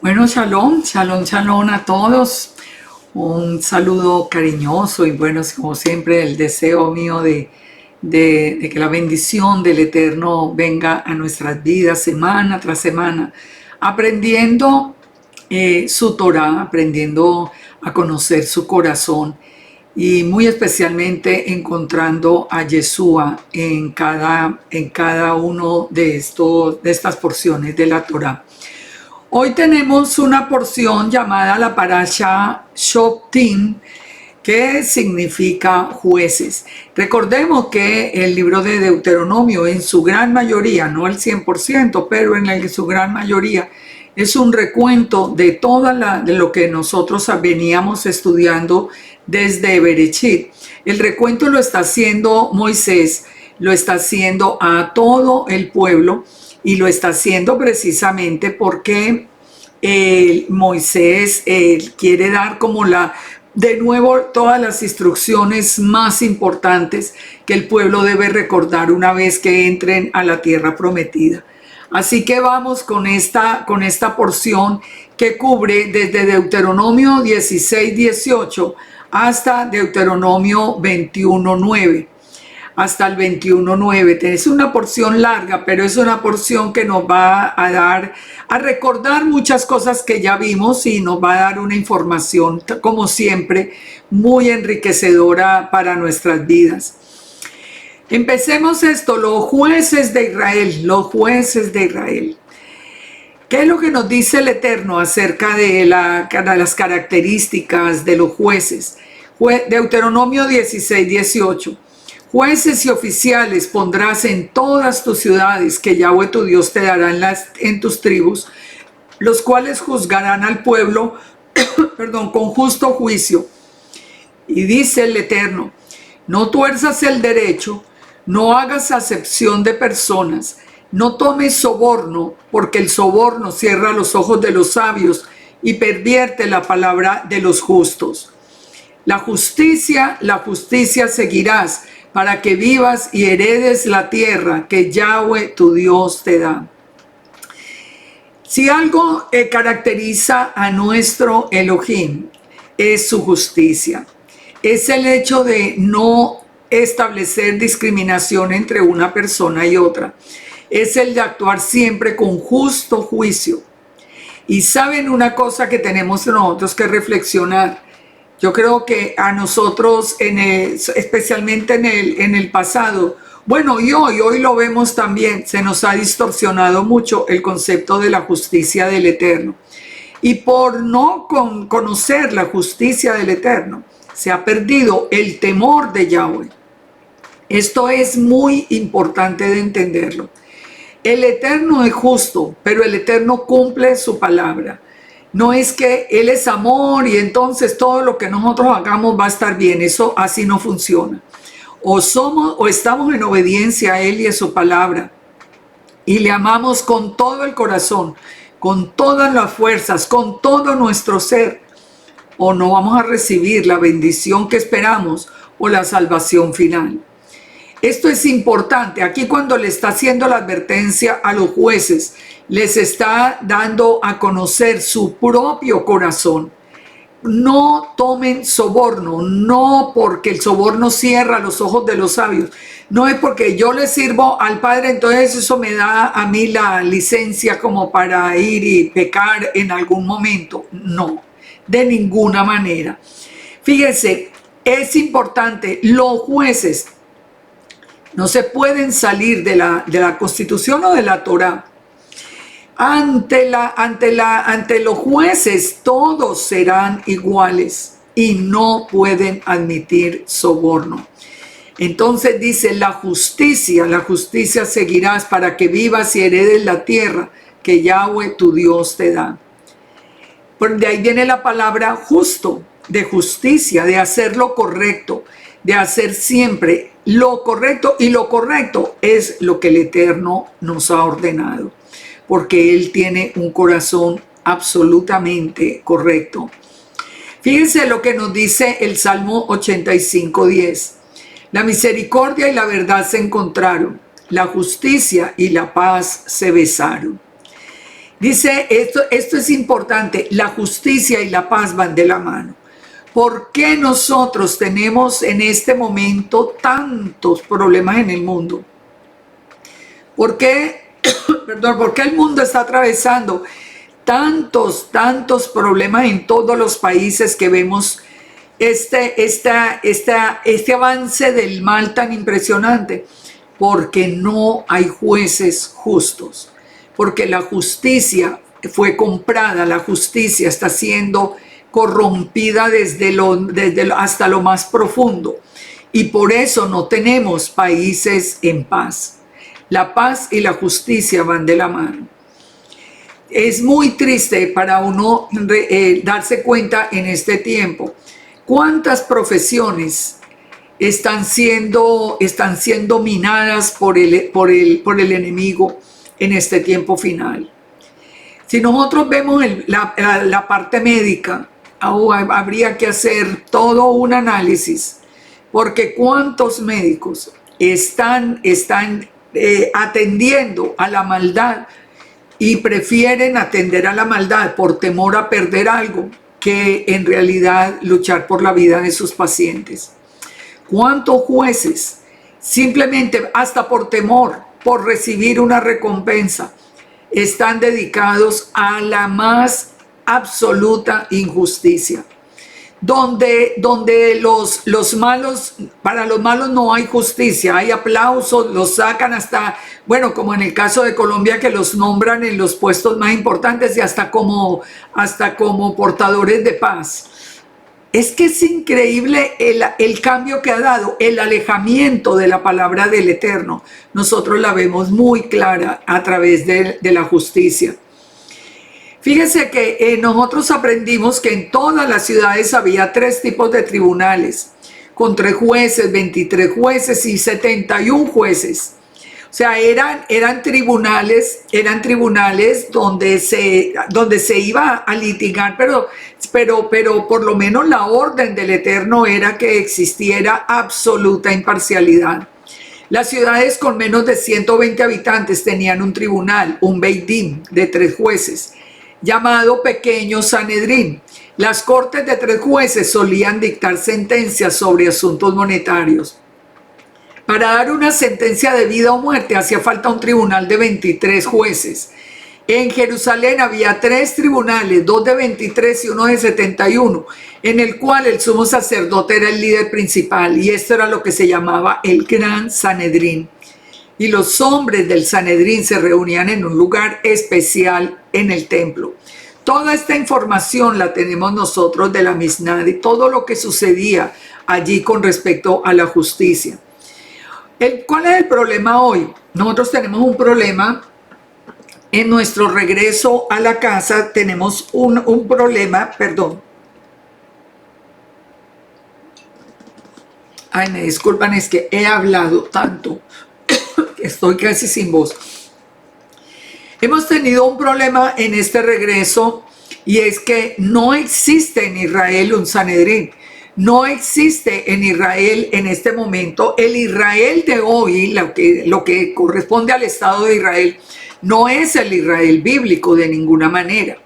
Bueno, shalom, shalom, shalom a todos. Un saludo cariñoso y bueno, como siempre, el deseo mío de que la bendición del Eterno venga a nuestras vidas semana tras semana, aprendiendo su Torah, aprendiendo a conocer su corazón y muy especialmente encontrando a Yeshua en cada uno de estas porciones de la Torah. Hoy tenemos una porción llamada la Parasha Shoftim, que significa jueces. Recordemos que el libro de Deuteronomio en su gran mayoría, no el 100%, pero en su gran mayoría, es un recuento de de lo que nosotros veníamos estudiando desde Bereshit. El recuento lo está haciendo Moisés, lo está haciendo a todo el pueblo, y lo está haciendo precisamente porque Moisés quiere dar como de nuevo todas las instrucciones más importantes que el pueblo debe recordar una vez que entren a la tierra prometida. Así que vamos con esta porción que cubre desde Deuteronomio 16:18 hasta Deuteronomio 21:9. Hasta el 21:9. Es una porción larga, pero es una porción que nos va a dar a recordar muchas cosas que ya vimos y nos va a dar una información, como siempre, muy enriquecedora para nuestras vidas. Empecemos esto, los jueces de Israel, los jueces de Israel. ¿Qué es lo que nos dice el Eterno acerca de las características de los jueces? Deuteronomio 16:18. Jueces y oficiales pondrás en todas tus ciudades que Yahweh tu Dios te dará en tus tribus, los cuales juzgarán al pueblo con justo juicio. Y dice el Eterno, no tuerzas el derecho, no hagas acepción de personas, no tomes soborno, porque el soborno cierra los ojos de los sabios y pervierte la palabra de los justos. La justicia seguirás, para que vivas y heredes la tierra que Yahweh tu Dios te da. Si algo caracteriza a nuestro Elohim, es su justicia. Es el hecho de no establecer discriminación entre una persona y otra. Es el de actuar siempre con justo juicio. Y saben una cosa que tenemos nosotros que reflexionar. Yo creo que a nosotros, especialmente en el pasado, bueno, y hoy lo vemos también, se nos ha distorsionado mucho el concepto de la justicia del Eterno. Y por no conocer la justicia del Eterno, se ha perdido el temor de Yahweh. Esto es muy importante de entenderlo. El Eterno es justo, pero el Eterno cumple su palabra. No es que Él es amor y entonces todo lo que nosotros hagamos va a estar bien. Eso así no funciona. O estamos en obediencia a Él y a su palabra y le amamos con todo el corazón, con todas las fuerzas, con todo nuestro ser, o no vamos a recibir la bendición que esperamos o la salvación final. Esto es importante. Aquí cuando le está haciendo la advertencia a los jueces, les está dando a conocer su propio corazón. No tomen soborno, no porque el soborno cierra los ojos de los sabios. No es porque yo le sirvo al Padre, entonces eso me da a mí la licencia como para ir y pecar en algún momento. No, de ninguna manera. Fíjense, es importante, los jueces no se pueden salir de la Constitución o de la Torah. Ante los jueces todos serán iguales y no pueden admitir soborno. Entonces dice, la justicia seguirás para que vivas y heredes la tierra que Yahweh tu Dios te da. De ahí viene la palabra justo, de justicia, de hacer lo correcto, de hacer siempre lo correcto, y lo correcto es lo que el Eterno nos ha ordenado, porque Él tiene un corazón absolutamente correcto. Fíjense lo que nos dice el Salmo 85:10. La misericordia y la verdad se encontraron, la justicia y la paz se besaron. Dice, esto es importante, la justicia y la paz van de la mano. ¿Por qué nosotros tenemos en este momento tantos problemas en el mundo? ¿Por qué, perdón, por qué el mundo está atravesando tantos problemas en todos los países que vemos este avance del mal tan impresionante? Porque no hay jueces justos, porque la justicia fue comprada, la justicia está siendo corrompida hasta lo más profundo, y por eso no tenemos países en paz. La paz y la justicia van de la mano. Es muy triste para uno darse cuenta en este tiempo cuántas profesiones están siendo minadas por el enemigo en este tiempo final. Si nosotros vemos la parte médica, habría que hacer todo un análisis, porque cuántos médicos están atendiendo a la maldad y prefieren atender a la maldad por temor a perder algo que en realidad luchar por la vida de sus pacientes. ¿Cuántos jueces simplemente hasta por temor, por recibir una recompensa, están dedicados a la más absoluta injusticia? Donde los malos, para los malos no hay justicia, hay aplausos, los sacan hasta, bueno, como en el caso de Colombia, que los nombran en los puestos más importantes y hasta como portadores de paz. Es que es increíble el cambio que ha dado, el alejamiento de la palabra del Eterno. Nosotros la vemos muy clara a través de la justicia. Fíjense que nosotros aprendimos que en todas las ciudades había 3 tipos de tribunales, con 3 jueces, 23 jueces y 71 jueces. O sea, eran tribunales donde se iba a litigar, pero por lo menos la orden del Eterno era que existiera absoluta imparcialidad. Las ciudades con menos de 120 habitantes tenían un tribunal, un Beit Din de 3 jueces, llamado Pequeño Sanedrín. Las cortes de 3 jueces solían dictar sentencias sobre asuntos monetarios. Para dar una sentencia de vida o muerte hacía falta un tribunal de 23 jueces. En Jerusalén había 3 tribunales, 2 de 23 y 1 de 71, en el cual el sumo sacerdote era el líder principal, y esto era lo que se llamaba el Gran Sanedrín. Y los hombres del Sanedrín se reunían en un lugar especial en el templo. Toda esta información la tenemos nosotros de la Misná, de todo lo que sucedía allí con respecto a la justicia. ¿Cuál es el problema hoy? Nosotros tenemos un problema en nuestro regreso a la casa. Tenemos un problema, perdón. Ay, me disculpan, es que he hablado tanto. Estoy casi sin voz. Hemos tenido un problema en este regreso, y es que no existe en Israel un Sanedrín. No existe en Israel en este momento. El Israel de hoy, lo que corresponde al Estado de Israel, no es el Israel bíblico de ninguna manera.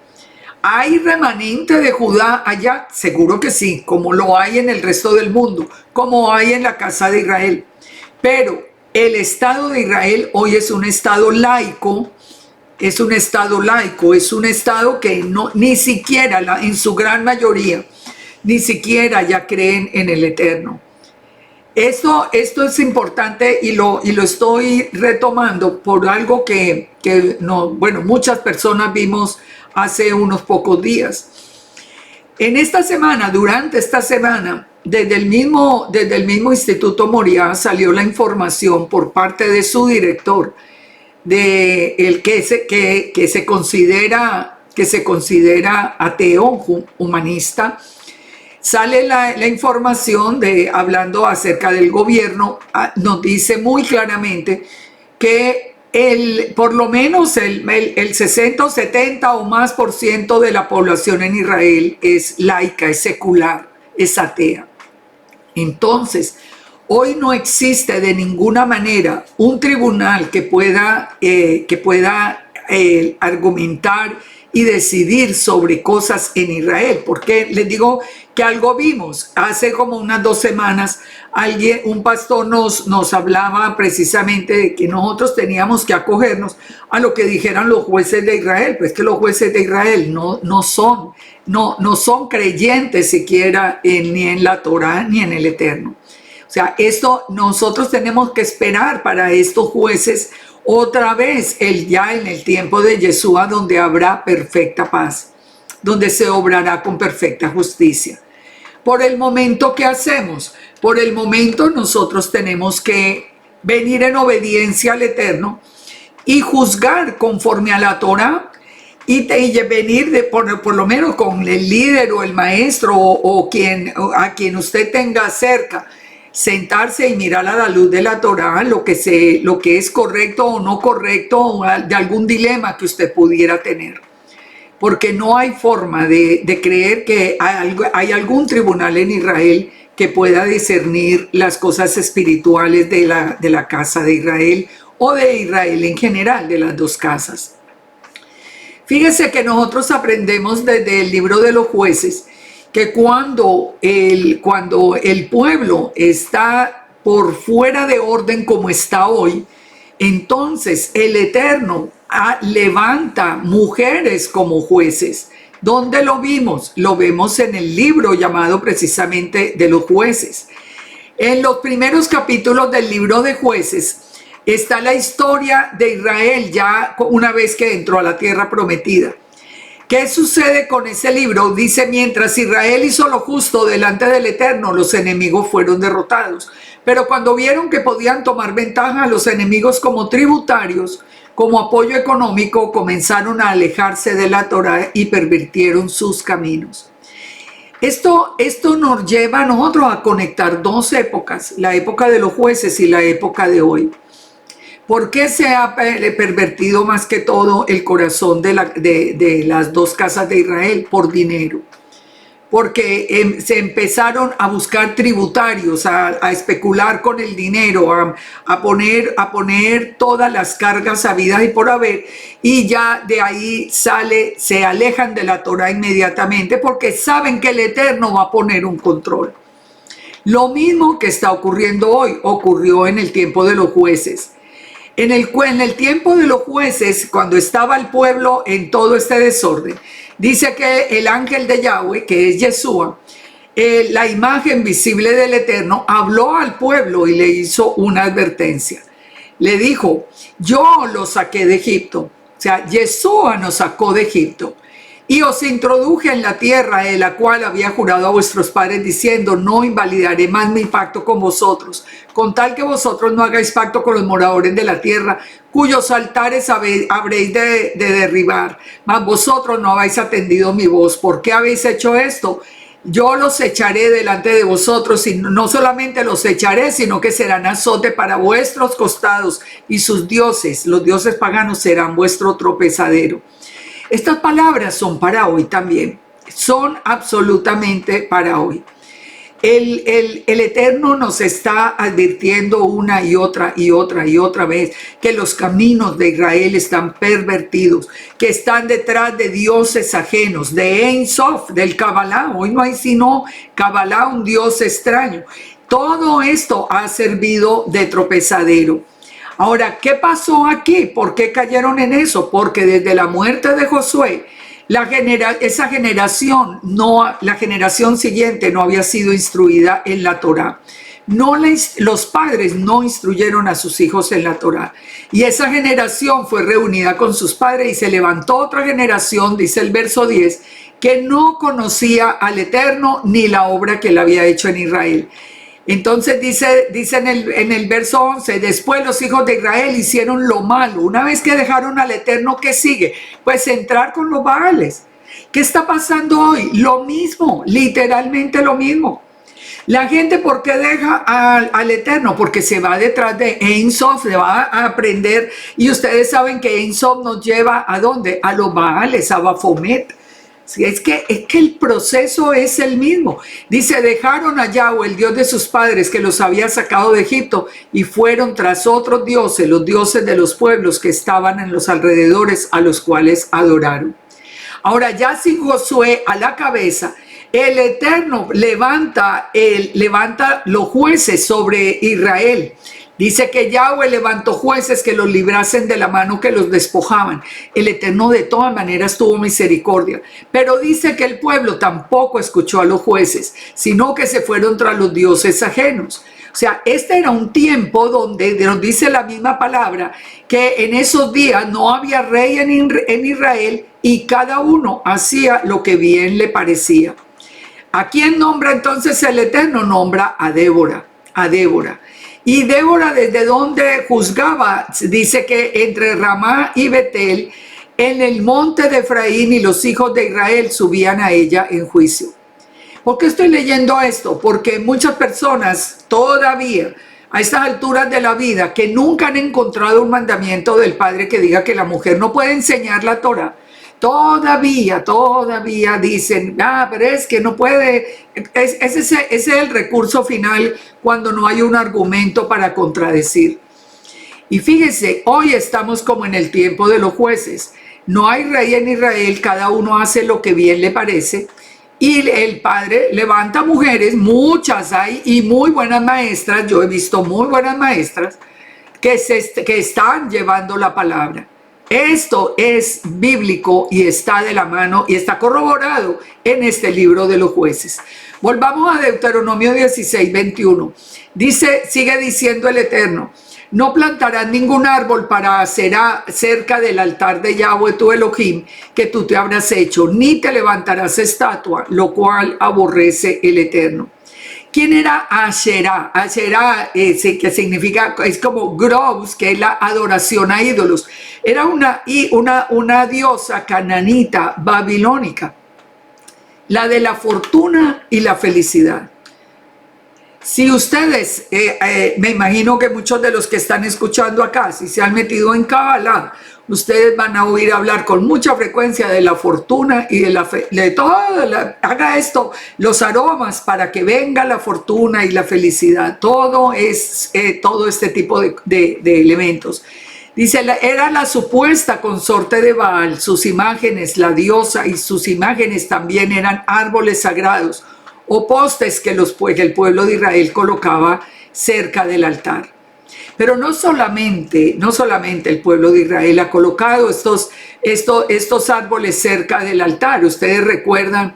¿Hay remanente de Judá allá? Seguro que sí, como lo hay en el resto del mundo, como hay en la casa de Israel. Pero el Estado de Israel hoy es un Estado laico, es un Estado que ni siquiera, en su gran mayoría, ni siquiera ya creen en el Eterno. Esto es importante, y lo estoy retomando por algo que muchas personas vimos hace unos pocos días. Durante esta semana, desde el mismo Instituto Moriah salió la información por parte de su director, de el que se considera ateo, humanista. Sale la información hablando acerca del gobierno. Nos dice muy claramente que por lo menos el 60 o 70 o más por ciento de la población en Israel es laica, es secular, es atea. Entonces, hoy no existe de ninguna manera un tribunal que pueda argumentar y decidir sobre cosas en Israel. Porque les digo que algo vimos. Hace como unas 2 semanas, un pastor nos hablaba precisamente de que nosotros teníamos que acogernos a lo que dijeran los jueces de Israel. Pues que los jueces de Israel no son creyentes siquiera ni en la Torá ni en el Eterno. O sea, esto nosotros tenemos que esperar para estos jueces otra vez, ya en el tiempo de Yeshua, donde habrá perfecta paz, donde se obrará con perfecta justicia. Por el momento, ¿qué hacemos? Por el momento nosotros tenemos que venir en obediencia al Eterno y juzgar conforme a la Torá y venir por lo menos con el líder o el maestro o a quien usted tenga cerca, sentarse y mirar a la luz de la Torá lo que es correcto o no correcto, de algún dilema que usted pudiera tener. Porque no hay forma de creer que hay algún tribunal en Israel que pueda discernir las cosas espirituales de la casa de Israel o de Israel en general, de las dos casas. Fíjese que nosotros aprendemos desde el libro de los jueces que cuando el pueblo está por fuera de orden como está hoy, entonces el Eterno levanta mujeres como jueces. ¿Dónde lo vimos? Lo vemos en el libro llamado precisamente de los jueces. En los primeros capítulos del libro de jueces está la historia de Israel ya una vez que entró a la tierra prometida. ¿Qué sucede con ese libro? Dice, mientras Israel hizo lo justo delante del Eterno, los enemigos fueron derrotados. Pero cuando vieron que podían tomar ventaja a los enemigos como tributarios, como apoyo económico, comenzaron a alejarse de la Torá y pervirtieron sus caminos. Esto nos lleva a nosotros a conectar 2 épocas, la época de los jueces y la época de hoy. ¿Por qué se ha pervertido más que todo el corazón de las 2 casas de Israel? Por dinero. Porque se empezaron a buscar tributarios, a especular con el dinero, a poner todas las cargas habidas y por haber, y ya de ahí se alejan de la Torá inmediatamente porque saben que el Eterno va a poner un control. Lo mismo que está ocurriendo hoy, ocurrió en el tiempo de los jueces. En el tiempo de los jueces, cuando estaba el pueblo en todo este desorden, dice que el ángel de Yahweh, que es Yeshua, la imagen visible del Eterno, habló al pueblo y le hizo una advertencia. Le dijo, yo los saqué de Egipto. O sea, Yeshua nos sacó de Egipto. Y os introduje en la tierra de la cual había jurado a vuestros padres diciendo, no invalidaré más mi pacto con vosotros, con tal que vosotros no hagáis pacto con los moradores de la tierra, cuyos altares habréis de derribar, mas vosotros no habéis atendido mi voz. ¿Por qué habéis hecho esto? Yo los echaré delante de vosotros, y no solamente los echaré, sino que serán azote para vuestros costados, y sus dioses, los dioses paganos, serán vuestro tropezadero. Estas palabras son para hoy también, son absolutamente para hoy. El Eterno nos está advirtiendo una y otra vez que los caminos de Israel están pervertidos, que están detrás de dioses ajenos, de Ein Sof, del Kabbalah. Hoy no hay sino Kabbalah, un dios extraño. Todo esto ha servido de tropezadero. Ahora, ¿qué pasó aquí? ¿Por qué cayeron en eso? Porque desde la muerte de Josué, la generación siguiente no había sido instruida en la Torá. Los padres no instruyeron a sus hijos en la Torá. Y esa generación fue reunida con sus padres y se levantó otra generación, dice el verso 10, que no conocía al Eterno ni la obra que él había hecho en Israel. Entonces dice en el verso 11, después los hijos de Israel hicieron lo malo. Una vez que dejaron al Eterno, ¿qué sigue? Pues entrar con los Baales. ¿Qué está pasando hoy? Lo mismo, literalmente lo mismo. La gente, ¿por qué deja al Eterno? Porque se va detrás de Ein Sof, se va a aprender. Y ustedes saben que Ein Sof nos lleva ¿a dónde? A los Baales, a Baphomet. Sí, es que el proceso es el mismo. Dice, dejaron a Yahweh, el Dios de sus padres, que los había sacado de Egipto, y fueron tras otros dioses, los dioses de los pueblos que estaban en los alrededores, a los cuales adoraron. Ahora, ya sin Josué a la cabeza, el Eterno levanta los jueces sobre Israel. Dice que Yahweh levantó jueces que los librasen de la mano que los despojaban. El Eterno de todas maneras tuvo misericordia. Pero dice que el pueblo tampoco escuchó a los jueces, sino que se fueron tras los dioses ajenos. O sea, este era un tiempo donde nos dice la misma palabra, que en esos días no había rey en Israel y cada uno hacía lo que bien le parecía. ¿A quién nombra entonces el Eterno? Nombra a Débora. Y Débora, ¿desde donde juzgaba? Dice que entre Ramá y Betel, en el monte de Efraín, y los hijos de Israel subían a ella en juicio. ¿Por qué estoy leyendo esto? Porque muchas personas todavía, a estas alturas de la vida, que nunca han encontrado un mandamiento del Padre que diga que la mujer no puede enseñar la Torá, todavía dicen, pero es que no puede. Ese es el recurso final cuando no hay un argumento para contradecir. Y fíjese, hoy estamos como en el tiempo de los jueces. No hay rey en Israel, cada uno hace lo que bien le parece. Y el Padre levanta mujeres, muchas hay, y muy buenas maestras. Yo he visto muy buenas maestras que están llevando la palabra. Esto es bíblico y está de la mano y está corroborado en este libro de los jueces. Volvamos a Deuteronomio 16, 21. Dice, sigue diciendo el Eterno, no plantarás ningún árbol para Aserá cerca del altar de Yahweh tu Elohim que tú te habrás hecho, ni te levantarás estatua, lo cual aborrece el Eterno. ¿Quién era Asherá? Asherá, que significa, es como groves, que es la adoración a ídolos. Era una diosa cananita babilónica, la de la fortuna y la felicidad. Si ustedes, me imagino que muchos de los que están escuchando acá, si se han metido en Kabbalah, ustedes van a oír hablar con mucha frecuencia de la fortuna y de todo, haga esto, los aromas para que venga la fortuna y la felicidad. Todo este tipo de elementos. Dice, era la supuesta consorte de Baal, sus imágenes, la diosa y sus imágenes también eran árboles sagrados o postes que el pueblo de Israel colocaba cerca del altar. Pero no solamente el pueblo de Israel ha colocado estos árboles cerca del altar. Ustedes recuerdan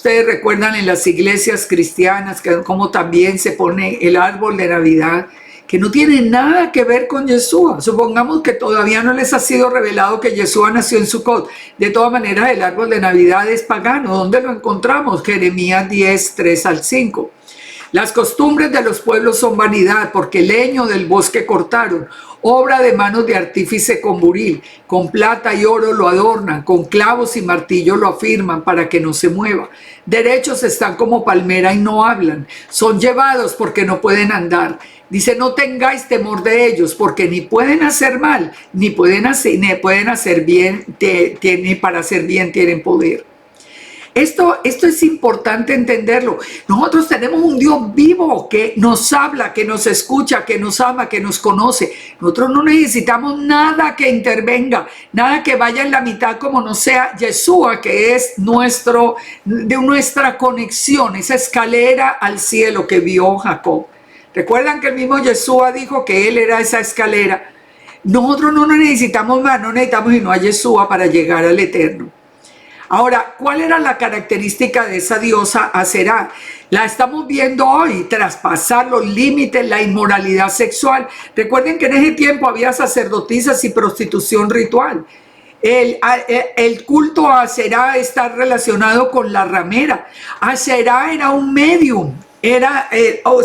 en las iglesias cristianas como también se pone el árbol de Navidad, que no tiene nada que ver con Yeshua. Supongamos que todavía no les ha sido revelado que Yeshua nació en Sucot. De todas maneras, el árbol de Navidad es pagano. ¿Dónde lo encontramos? Jeremías 10, 3 al 5. Las costumbres de los pueblos son vanidad, porque leño del bosque cortaron, obra de manos de artífice con buril, con plata y oro lo adornan, con clavos y martillo lo afirman para que no se mueva. Derechos están como palmera y no hablan, son llevados porque no pueden andar. Dice, no tengáis temor de ellos, porque ni pueden hacer mal, ni pueden hacer bien, ni para hacer bien tienen poder. Esto es importante entenderlo. Nosotros tenemos un Dios vivo que nos habla, que nos escucha, que nos ama, que nos conoce. Nosotros no necesitamos nada que intervenga, nada que vaya en la mitad como no sea Yeshua, que es nuestra conexión, esa escalera al cielo que vio Jacob. ¿Recuerdan que el mismo Yeshua dijo que él era esa escalera? Nosotros no necesitamos más, no necesitamos sino a Yeshua para llegar al Eterno. Ahora, ¿cuál era la característica de esa diosa Aserá? La estamos viendo hoy, traspasar los límites, la inmoralidad sexual. Recuerden que en ese tiempo había sacerdotisas y prostitución ritual. El culto a Aserá está relacionado con la ramera. Aserá era un medium.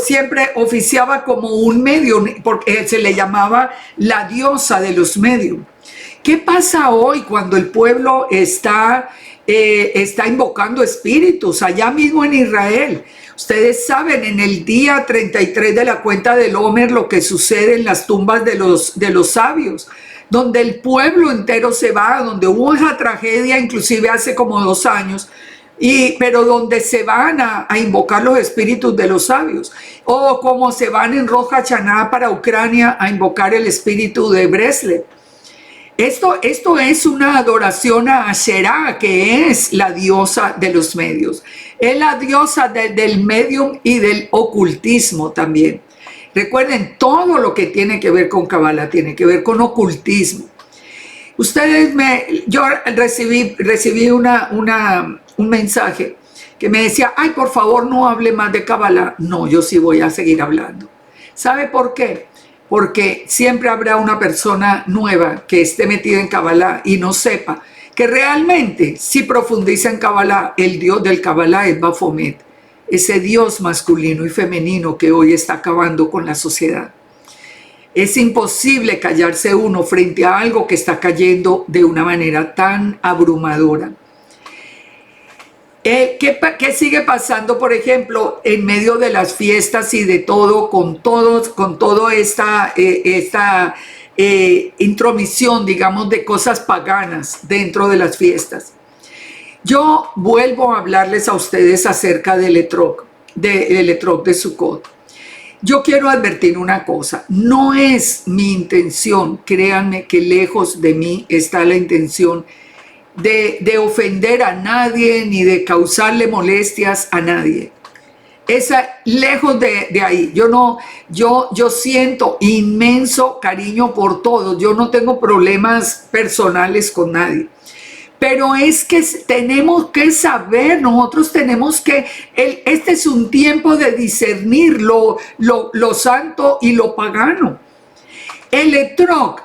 Siempre oficiaba como un medium, porque se le llamaba la diosa de los medium. ¿Qué pasa hoy cuando el pueblo está invocando espíritus allá mismo en Israel? Ustedes saben en el día 33 de la cuenta del Homer lo que sucede en las tumbas de los sabios, donde el pueblo entero se va, donde hubo esa tragedia inclusive hace como 2 años, pero donde se van a invocar los espíritus de los sabios, o como se van en Rosh Hashanah para Ucrania a invocar el espíritu de Breslev. Esto es una adoración a Asherah, que es la diosa de los medios. Es la diosa del medium y del ocultismo también. Recuerden, todo lo que tiene que ver con Kabbalah tiene que ver con ocultismo. Yo recibí un mensaje que me decía, ay, por favor, no hable más de Kabbalah. No, yo sí voy a seguir hablando. ¿Sabe por qué? Porque siempre habrá una persona nueva que esté metida en Kabbalah y no sepa que realmente, si profundiza en Kabbalah, el Dios del Kabbalah es Baphomet, ese Dios masculino y femenino que hoy está acabando con la sociedad. Es imposible callarse uno frente a algo que está cayendo de una manera tan abrumadora. ¿Qué sigue pasando, por ejemplo, en medio de las fiestas y de todo, con toda esta intromisión, digamos, de cosas paganas dentro de las fiestas? Yo vuelvo a hablarles a ustedes acerca del Etrog de Sukkot. Yo quiero advertir una cosa, no es mi intención, créanme que lejos de mí está la intención de ofender a nadie ni de causarle molestias a nadie. Lejos de ahí. Yo siento inmenso cariño por todos. Yo no tengo problemas personales con nadie. Pero es que tenemos que saber, nosotros tenemos que, este es un tiempo de discernir lo santo y lo pagano. El Etrog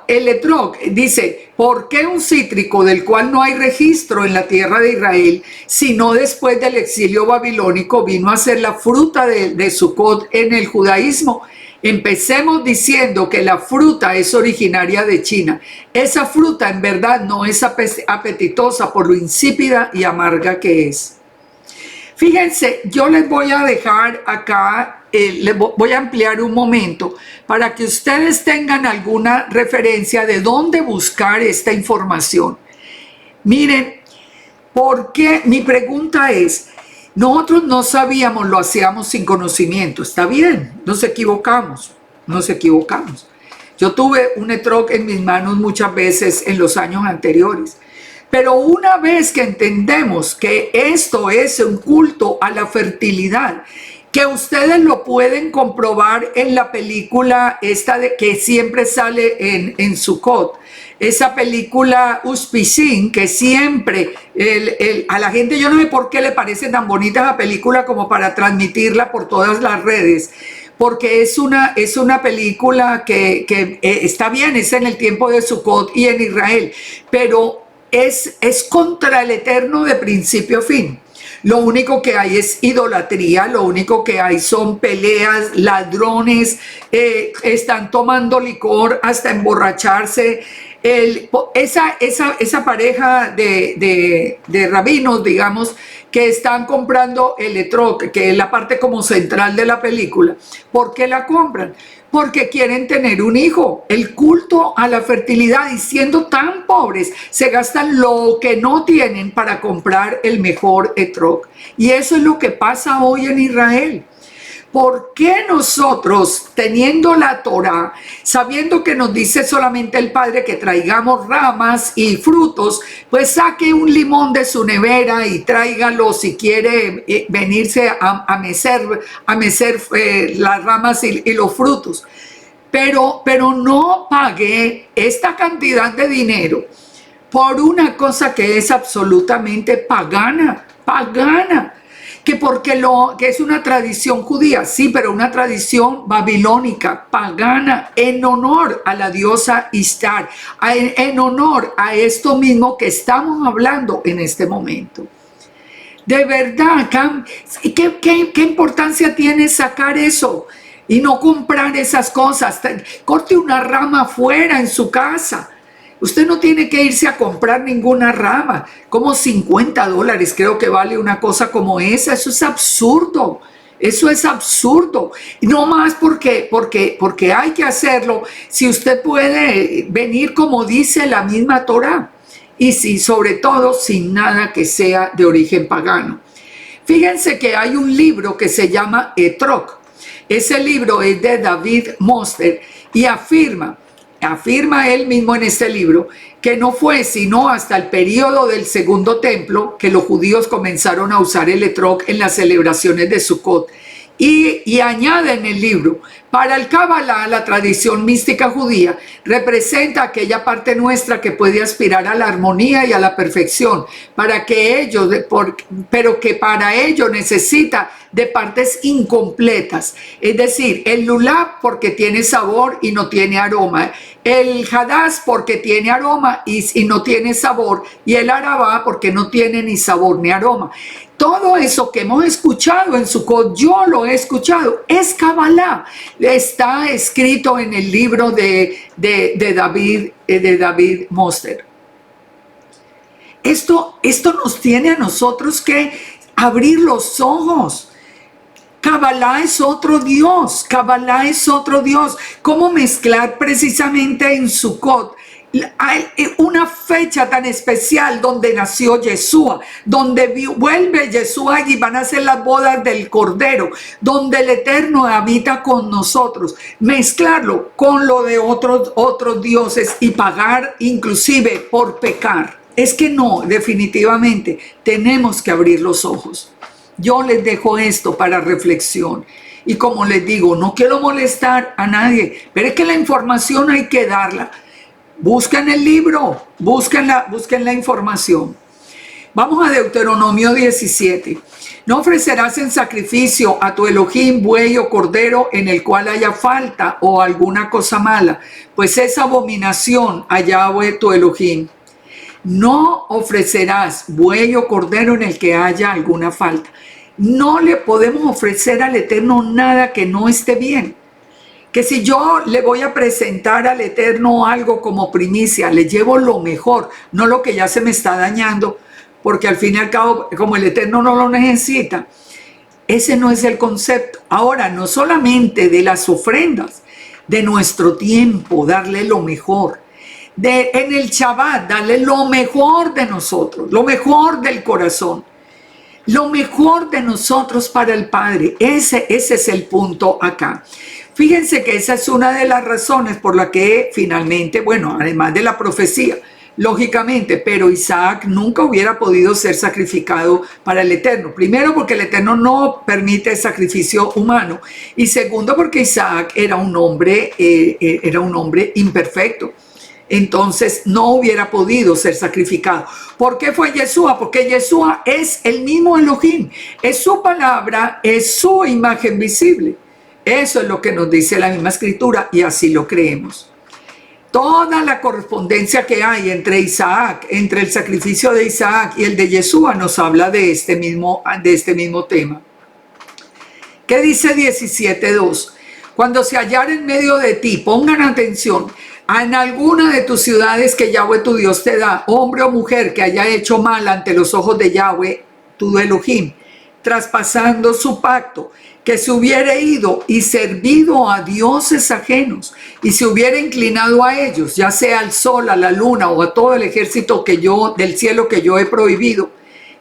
dice, ¿por qué un cítrico del cual no hay registro en la tierra de Israel, sino después del exilio babilónico vino a ser la fruta de Sukkot en el judaísmo? Empecemos diciendo que la fruta es originaria de China. Esa fruta en verdad no es apetitosa por lo insípida y amarga que es. Fíjense, yo les voy a dejar acá, les voy a ampliar un momento para que ustedes tengan alguna referencia de dónde buscar esta información. Miren, porque mi pregunta es, nosotros no sabíamos, lo hacíamos sin conocimiento, está bien, nos equivocamos. Yo tuve un etrog en mis manos muchas veces en los años anteriores. Pero una vez que entendemos que esto es un culto a la fertilidad, que ustedes lo pueden comprobar en la película esta que siempre sale en Sukkot, esa película Ushpishim, que siempre a la gente, yo no sé por qué le parece tan bonita esa película como para transmitirla por todas las redes, porque es una película que está bien, es en el tiempo de Sukkot y en Israel, pero es contra el Eterno de principio a fin. Lo único que hay es idolatría, lo único que hay son peleas, ladrones, están tomando licor hasta emborracharse. Esa pareja de rabinos, digamos, que están comprando el etrog, que es la parte como central de la película. ¿Por qué la compran? Porque quieren tener un hijo. El culto a la fertilidad, y siendo tan pobres, se gastan lo que no tienen para comprar el mejor etrog. Y eso es lo que pasa hoy en Israel. ¿Por qué nosotros, teniendo la Torá, sabiendo que nos dice solamente el Padre que traigamos ramas y frutos, pues saque un limón de su nevera y tráigalo si quiere venirse a mecer las ramas y los frutos? Pero no pague esta cantidad de dinero por una cosa que es absolutamente pagana. Que porque que es una tradición judía, sí, pero una tradición babilónica, pagana, en honor a la diosa Ishtar, en honor a esto mismo que estamos hablando en este momento. De verdad, ¿qué importancia tiene sacar eso y no comprar esas cosas? Corte una rama afuera en su casa. Usted no tiene que irse a comprar ninguna rama, como $50 creo que vale una cosa como esa. Eso es absurdo. Eso es absurdo. No más porque hay que hacerlo. Si usted puede venir como dice la misma Torá, y si, sobre todo sin nada que sea de origen pagano. Fíjense que hay un libro que se llama Etrog. Ese libro es de David Moster y afirma él mismo en este libro que no fue sino hasta el período del Segundo Templo que los judíos comenzaron a usar el etrog en las celebraciones de Sukkot. Y añade en el libro, para el Kabbalah, la tradición mística judía representa aquella parte nuestra que puede aspirar a la armonía y a la perfección, pero que para ello necesita de partes incompletas. Es decir, el lulav porque tiene sabor y no tiene aroma, el hadass porque tiene aroma y no tiene sabor, y el arabá porque no tiene ni sabor ni aroma. Todo eso que hemos escuchado en Sukkot, yo lo he escuchado, es Kabbalah. Está escrito en el libro de David Moster. Esto nos tiene a nosotros que abrir los ojos. Kabbalah es otro Dios, Kabbalah es otro Dios. ¿Cómo mezclar precisamente en Sukkot hay una fecha tan especial donde nació Yeshua, donde vuelve Yeshua y van a ser las bodas del Cordero, donde el Eterno habita con nosotros? Mezclarlo con lo de otros dioses y pagar inclusive por pecar. Es que no, definitivamente tenemos que abrir los ojos. Yo les dejo esto para reflexión. Y como les digo, no quiero molestar a nadie, pero es que la información hay que darla. Busquen el libro, busquen la información. Vamos a Deuteronomio 17. No ofrecerás en sacrificio a tu Elohim buey o cordero en el cual haya falta o alguna cosa mala, pues es abominación a Yahweh tu Elohim. No ofrecerás buey o cordero en el que haya alguna falta. No le podemos ofrecer al Eterno nada que no esté bien. Que si yo le voy a presentar al Eterno algo como primicia, le llevo lo mejor, no lo que ya se me está dañando, porque al fin y al cabo, como el Eterno no lo necesita, ese no es el concepto. Ahora, no solamente de las ofrendas, de nuestro tiempo, darle lo mejor. En el Shabbat, darle lo mejor de nosotros, lo mejor del corazón, lo mejor de nosotros para el Padre. Ese es el punto acá. Fíjense que esa es una de las razones por la que finalmente, bueno, además de la profecía, lógicamente, pero Isaac nunca hubiera podido ser sacrificado para el Eterno. Primero, porque el Eterno no permite el sacrificio humano. Y segundo, porque Isaac era un hombre imperfecto. Entonces no hubiera podido ser sacrificado. ¿Por qué fue Yeshua? Porque Yeshua es el mismo Elohim. Es su palabra, es su imagen visible. Eso es lo que nos dice la misma escritura y así lo creemos. Toda la correspondencia que hay entre el sacrificio de Isaac y el de Yeshua nos habla de este mismo tema. ¿Qué dice 17:2? Cuando se hallara en medio de ti, pongan atención, en alguna de tus ciudades que Yahweh tu Dios te da, hombre o mujer que haya hecho mal ante los ojos de Yahweh tu Elohim, traspasando su pacto, que se hubiera ido y servido a dioses ajenos y se hubiera inclinado a ellos, ya sea al sol, a la luna o a todo el ejército del cielo que yo he prohibido,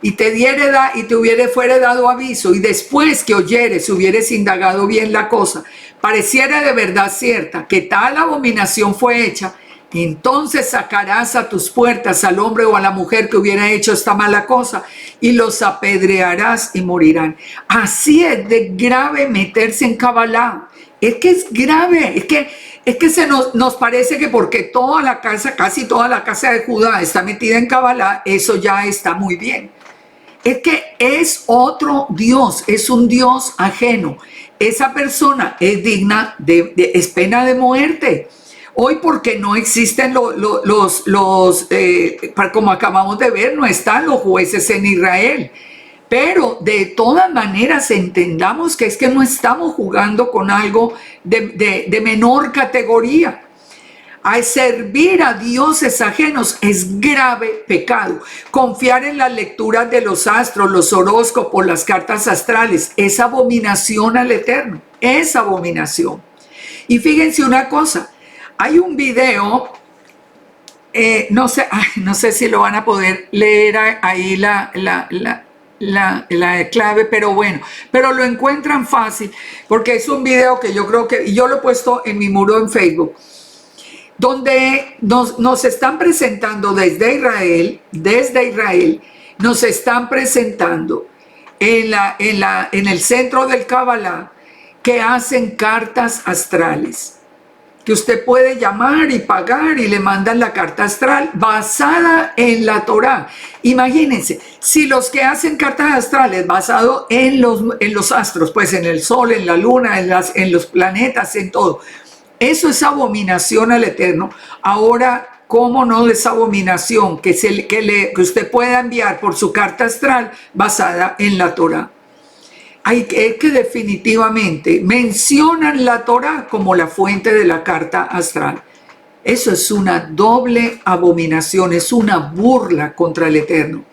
y te fuere dado aviso, y después que oyeres, hubieres indagado bien la cosa, pareciera de verdad cierta que tal abominación fue hecha, entonces sacarás a tus puertas al hombre o a la mujer que hubiera hecho esta mala cosa y los apedrearás y morirán. Así es de grave meterse en Kabbalah. Es que es grave, es que nos parece que porque casi toda la casa de Judá está metida en Kabbalah, eso ya está muy bien. Es que es otro Dios, es un Dios ajeno. Esa persona es digna es pena de muerte. Hoy porque no existen como acabamos de ver, no están los jueces en Israel. Pero de todas maneras entendamos que es que no estamos jugando con algo de menor categoría. A servir a dioses ajenos es grave pecado. Confiar en las lecturas de los astros, los horóscopos, las cartas astrales, es abominación al Eterno. Es abominación. Y fíjense una cosa, hay un video, no sé si lo van a poder leer ahí la clave, pero bueno, pero lo encuentran fácil, porque es un video que yo creo que, y yo lo he puesto en mi muro en Facebook, donde nos están presentando desde Israel, nos están presentando en el centro del Kabbalah, que hacen cartas astrales, que usted puede llamar y pagar y le mandan la carta astral basada en la Torá. Imagínense, si los que hacen cartas astrales basado en los astros, pues en el sol, en la luna, en los planetas, en todo, eso es abominación al Eterno. Ahora, ¿cómo no es abominación que usted pueda enviar por su carta astral basada en la Torá? Hay que definitivamente mencionan la Torá como la fuente de la carta astral. Eso es una doble abominación, es una burla contra el Eterno.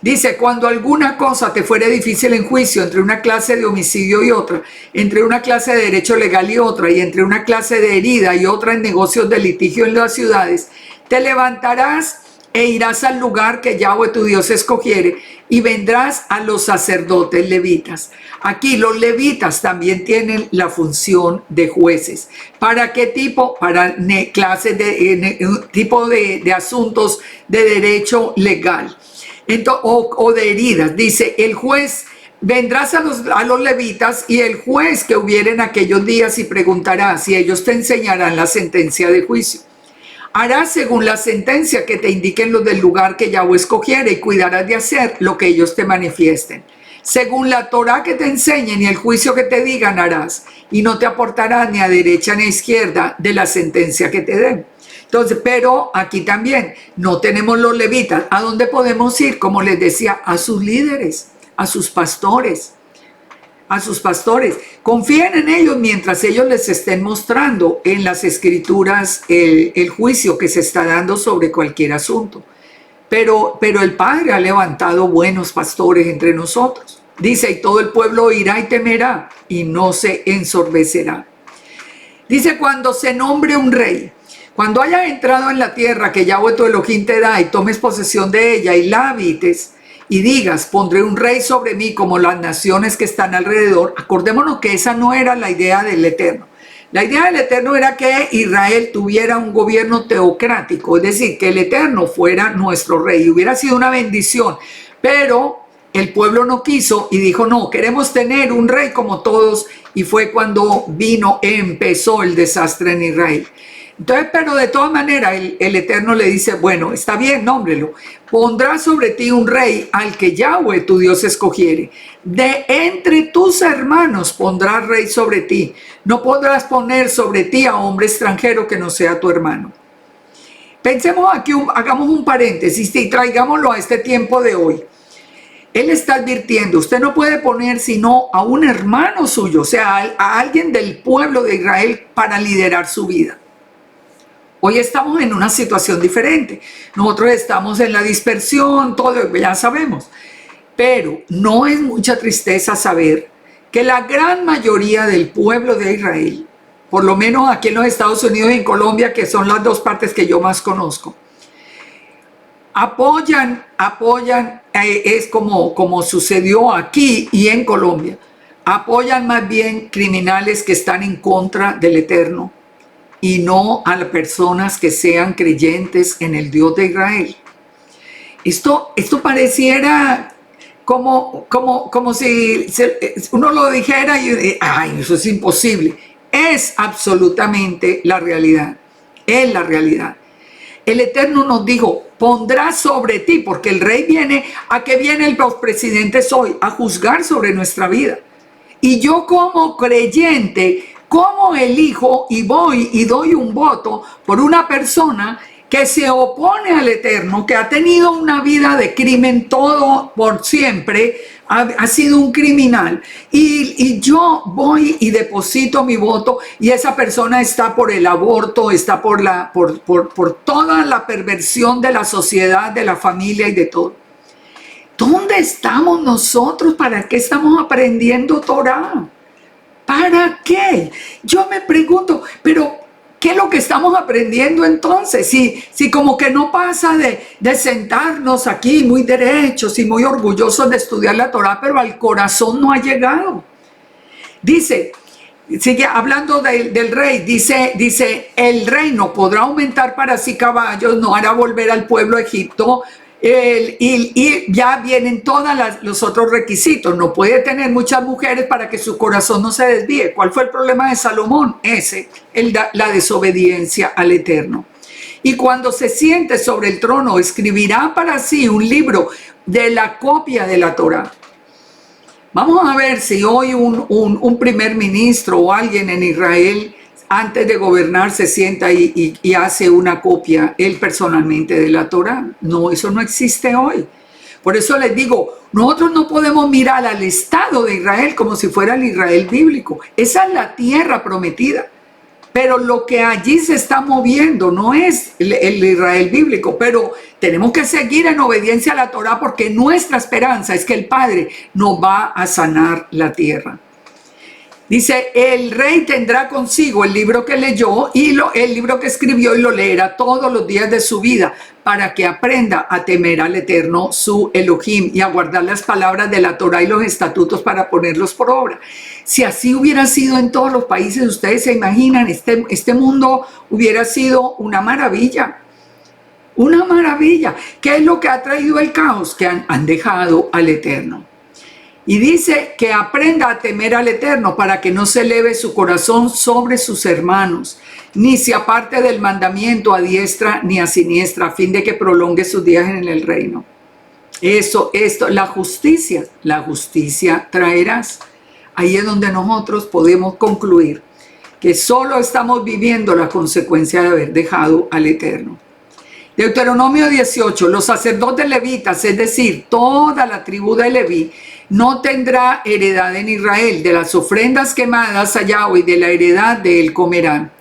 Dice, cuando alguna cosa te fuere difícil en juicio entre una clase de homicidio y otra, entre una clase de derecho legal y otra, y entre una clase de herida y otra en negocios de litigio en las ciudades, te levantarás e irás al lugar que Yahweh tu Dios escogiere, y vendrás a los sacerdotes levitas. Aquí los levitas también tienen la función de jueces. ¿Para qué tipo? Para clases tipo de asuntos de derecho legal o de heridas. Dice, el juez, vendrás a los levitas, y el juez que hubiere en aquellos días y preguntarás, y ellos te enseñarán la sentencia de juicio. Harás según la sentencia que te indiquen los del lugar que Yahweh escogiere, y cuidarás de hacer lo que ellos te manifiesten. Según la Torá que te enseñen y el juicio que te digan harás, y no te aportarás ni a derecha ni a izquierda de la sentencia que te den. Entonces, pero aquí también no tenemos los levitas. ¿A dónde podemos ir? Como les decía, a sus líderes, a sus pastores. Confíen en ellos mientras ellos les estén mostrando en las escrituras el juicio que se está dando sobre cualquier asunto. Pero el Padre ha levantado buenos pastores entre nosotros. Dice, y todo el pueblo oirá y temerá, y no se ensorbecerá. Dice, cuando se nombre un rey, cuando hayas entrado en la tierra que Yahweh tu Elohim te da, y tomes posesión de ella y la habites, y digas, pondré un rey sobre mí como las naciones que están alrededor. Acordémonos que esa no era la idea del Eterno. La idea del Eterno era que Israel tuviera un gobierno teocrático, es decir, que el Eterno fuera nuestro rey. Hubiera sido una bendición, pero el pueblo no quiso y dijo, no, queremos tener un rey como todos, y fue cuando empezó el desastre en Israel. Entonces, pero de todas maneras, el Eterno le dice, bueno, está bien, nómbrelo. Pondrá sobre ti un rey al que Yahweh tu Dios escogiere. De entre tus hermanos pondrá rey sobre ti. No podrás poner sobre ti a hombre extranjero que no sea tu hermano. Pensemos aquí, hagamos un paréntesis y traigámoslo a este tiempo de hoy. Él está advirtiendo, usted no puede poner sino a un hermano suyo, o sea, a alguien del pueblo de Israel para liderar su vida. Hoy estamos en una situación diferente. Nosotros estamos en la dispersión, todo, ya sabemos. Pero no es mucha tristeza saber que la gran mayoría del pueblo de Israel, por lo menos aquí en los Estados Unidos y en Colombia, que son las dos partes que yo más conozco, apoyan, es como sucedió aquí y en Colombia, apoyan más bien criminales que están en contra del Eterno, y no a las personas que sean creyentes en el Dios de Israel. Esto pareciera como si uno lo dijera y ay, eso es imposible. Es absolutamente la realidad. Es la realidad. El Eterno nos dijo, pondrá sobre ti, porque el rey viene, ¿a qué vienen los presidentes hoy? A juzgar sobre nuestra vida. Y yo como creyente, ¿cómo elijo y voy y doy un voto por una persona que se opone al Eterno, que ha tenido una vida de crimen todo por siempre, ha sido un criminal, y yo voy y deposito mi voto y esa persona está por el aborto, está por toda la perversión de la sociedad, de la familia y de todo. ¿Dónde estamos nosotros? ¿Para qué estamos aprendiendo Torah? ¿Para qué? Yo me pregunto, pero ¿qué es lo que estamos aprendiendo entonces? Si como que no pasa de sentarnos aquí muy derechos y muy orgullosos de estudiar la Torah, pero al corazón no ha llegado. Dice, sigue hablando del rey, dice, el reino podrá aumentar para sí caballos, no hará volver al pueblo a Egipto, y ya vienen todos los otros requisitos. No puede tener muchas mujeres para que su corazón no se desvíe. ¿Cuál fue el problema de Salomón? La desobediencia al Eterno. Y cuando se siente sobre el trono, escribirá para sí un libro de la copia de la Torah. Vamos a ver si hoy un primer ministro o alguien en Israel, antes de gobernar, se sienta y hace una copia él personalmente de la Torah. No, eso no existe hoy. Por eso les digo, nosotros no podemos mirar al Estado de Israel como si fuera el Israel bíblico. Esa es la tierra prometida. Pero lo que allí se está moviendo no es el Israel bíblico, pero tenemos que seguir en obediencia a la Torah porque nuestra esperanza es que el Padre nos va a sanar la tierra. Dice, el rey tendrá consigo el libro que leyó y el libro que escribió y lo leerá todos los días de su vida para que aprenda a temer al Eterno, su Elohim, y a guardar las palabras de la Torah y los estatutos para ponerlos por obra. Si así hubiera sido en todos los países, ustedes se imaginan, este mundo hubiera sido una maravilla. Una maravilla. ¿Qué es lo que ha traído el caos? Que han dejado al Eterno. Y dice que aprenda a temer al Eterno para que no se eleve su corazón sobre sus hermanos, ni se aparte del mandamiento a diestra ni a siniestra, a fin de que prolongue sus días en el reino. La justicia traerás. Ahí es donde nosotros podemos concluir que solo estamos viviendo la consecuencia de haber dejado al Eterno. Deuteronomio 18, los sacerdotes levitas, es decir, toda la tribu de Leví, no tendrá heredad en Israel. De las ofrendas quemadas a Yahweh y de la heredad de él comerán.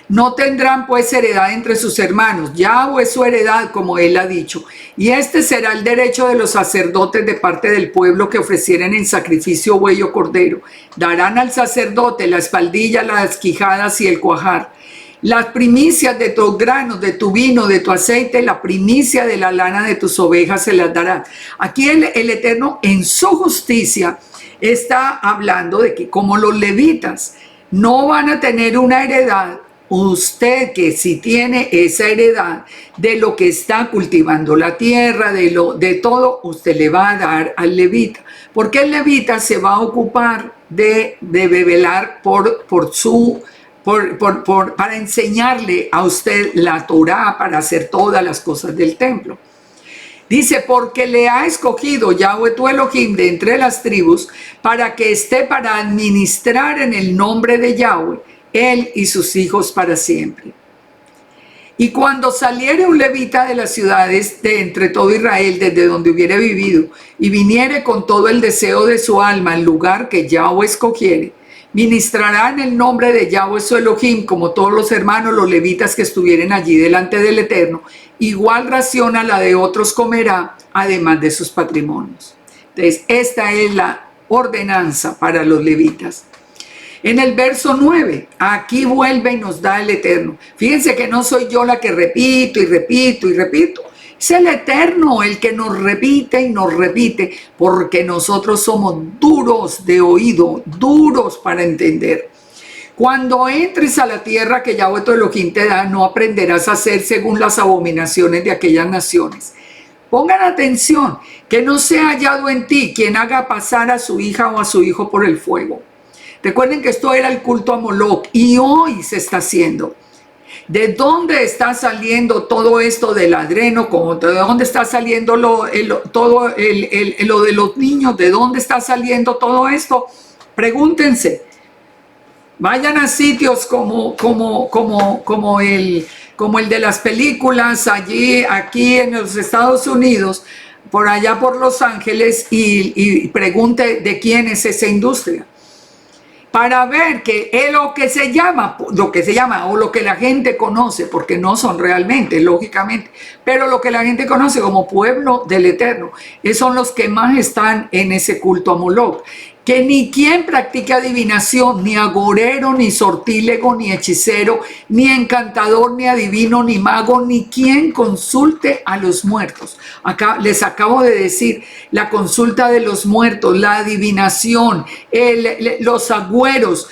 No tendrán pues heredad entre sus hermanos. Yahweh es su heredad, como él ha dicho. Y este será el derecho de los sacerdotes de parte del pueblo que ofrecieren en sacrificio buey o cordero. Darán al sacerdote la espaldilla, las quijadas y el cuajar. Las primicias de tus granos, de tu vino, de tu aceite, la primicia de la lana de tus ovejas se las dará. Aquí el Eterno en su justicia está hablando de que como los levitas no van a tener una heredad, usted que si tiene esa heredad de lo que está cultivando la tierra, de todo, usted le va a dar al levita. Porque el levita se va a ocupar de velar para enseñarle a usted la Torah, para hacer todas las cosas del templo. Dice, porque le ha escogido Yahweh tu Elohim de entre las tribus, para que esté para administrar en el nombre de Yahweh, él y sus hijos para siempre. Y cuando saliere un levita de las ciudades de entre todo Israel, desde donde hubiere vivido, y viniere con todo el deseo de su alma al lugar que Yahweh escogiere, ministrará en el nombre de Yahweh su Elohim, como todos los hermanos, los levitas que estuvieren allí delante del Eterno. Igual ración a la de otros comerá, además de sus patrimonios. Entonces, esta es la ordenanza para los levitas. En el verso 9, aquí vuelve y nos da el Eterno. Fíjense que no soy yo la que repito y repito y repito. Es el Eterno el que nos repite y nos repite, porque nosotros somos duros de oído, duros para entender. Cuando entres a la tierra que Yahweh tu Elohim te da, no aprenderás a hacer según las abominaciones de aquellas naciones. Pongan atención, que no sea hallado en ti quien haga pasar a su hija o a su hijo por el fuego. Recuerden que esto era el culto a Moloch y hoy se está haciendo. ¿De dónde está saliendo todo esto del adreno? ¿De dónde está saliendo lo de los niños? ¿De dónde está saliendo todo esto? Pregúntense. Vayan a sitios como como el de las películas allí, aquí en los Estados Unidos, por allá por Los Ángeles, y pregunte de quién es esa industria, para ver que es lo que se llama o lo que la gente conoce, porque no son realmente, lógicamente, pero lo que la gente conoce como pueblo del Eterno, son los que más están en ese culto a Moloch. Que ni quien practique adivinación, ni agorero, ni sortílego, ni hechicero, ni encantador, ni adivino, ni mago, ni quien consulte a los muertos. Acá les acabo de decir, la consulta de los muertos, la adivinación, los agüeros,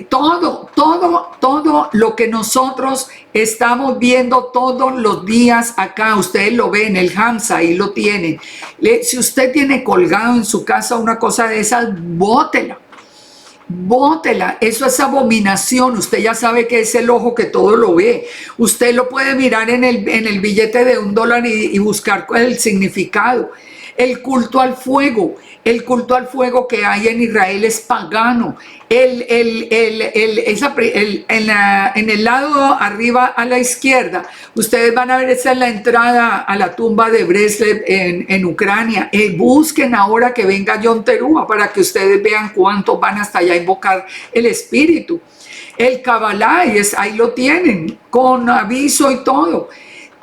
todo lo que nosotros estamos viendo todos los días acá. Ustedes lo ven, el Hamza, ahí lo tienen. Si usted tiene colgado en su casa una cosa de esas, bótela. Bótela, eso es abominación. Usted ya sabe que es el ojo que todo lo ve. Usted lo puede mirar en el billete de $1 y buscar cuál es el significado. El culto al fuego que hay en Israel es pagano. En el lado arriba a la izquierda, ustedes van a ver, esa es la entrada a la tumba de Breslev en Ucrania. Busquen ahora que venga John Terúa para que ustedes vean cuántos van hasta allá a invocar el espíritu. El Kabbalah, ahí lo tienen, con aviso y todo.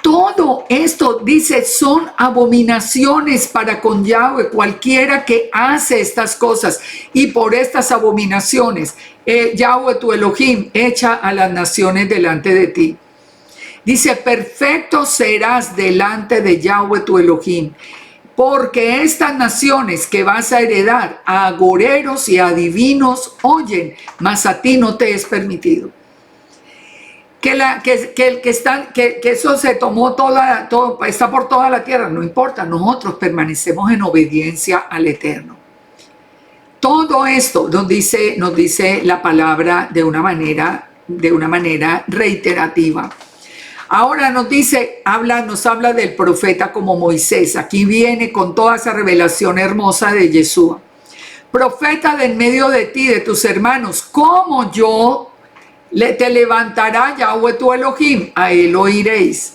Todo esto, dice, son abominaciones para con Yahweh, cualquiera que hace estas cosas. Y por estas abominaciones, Yahweh tu Elohim echa a las naciones delante de ti. Dice, perfecto serás delante de Yahweh tu Elohim, porque estas naciones que vas a heredar a agoreros y a adivinos oyen, mas a ti no te es permitido. Que eso se tomó está por toda la tierra, no importa, nosotros permanecemos en obediencia al Eterno. Todo esto nos dice la palabra de una manera reiterativa. Ahora nos habla del profeta como Moisés. Aquí viene con toda esa revelación hermosa de Yeshua. Profeta de en medio de ti, de tus hermanos, como yo te levantará Yahweh tu Elohim, a él oiréis.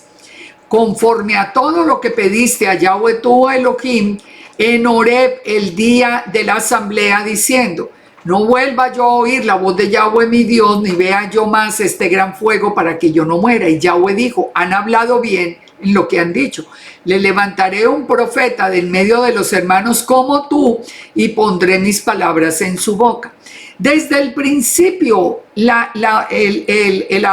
Conforme a todo lo que pediste a Yahweh tu Elohim en Horeb el día de la asamblea, diciendo, no vuelva yo a oír la voz de Yahweh mi Dios, ni vea yo más este gran fuego para que yo no muera. Y Yahweh dijo, han hablado bien en lo que han dicho. Le levantaré un profeta del medio de los hermanos como tú y pondré mis palabras en su boca. Desde el principio, la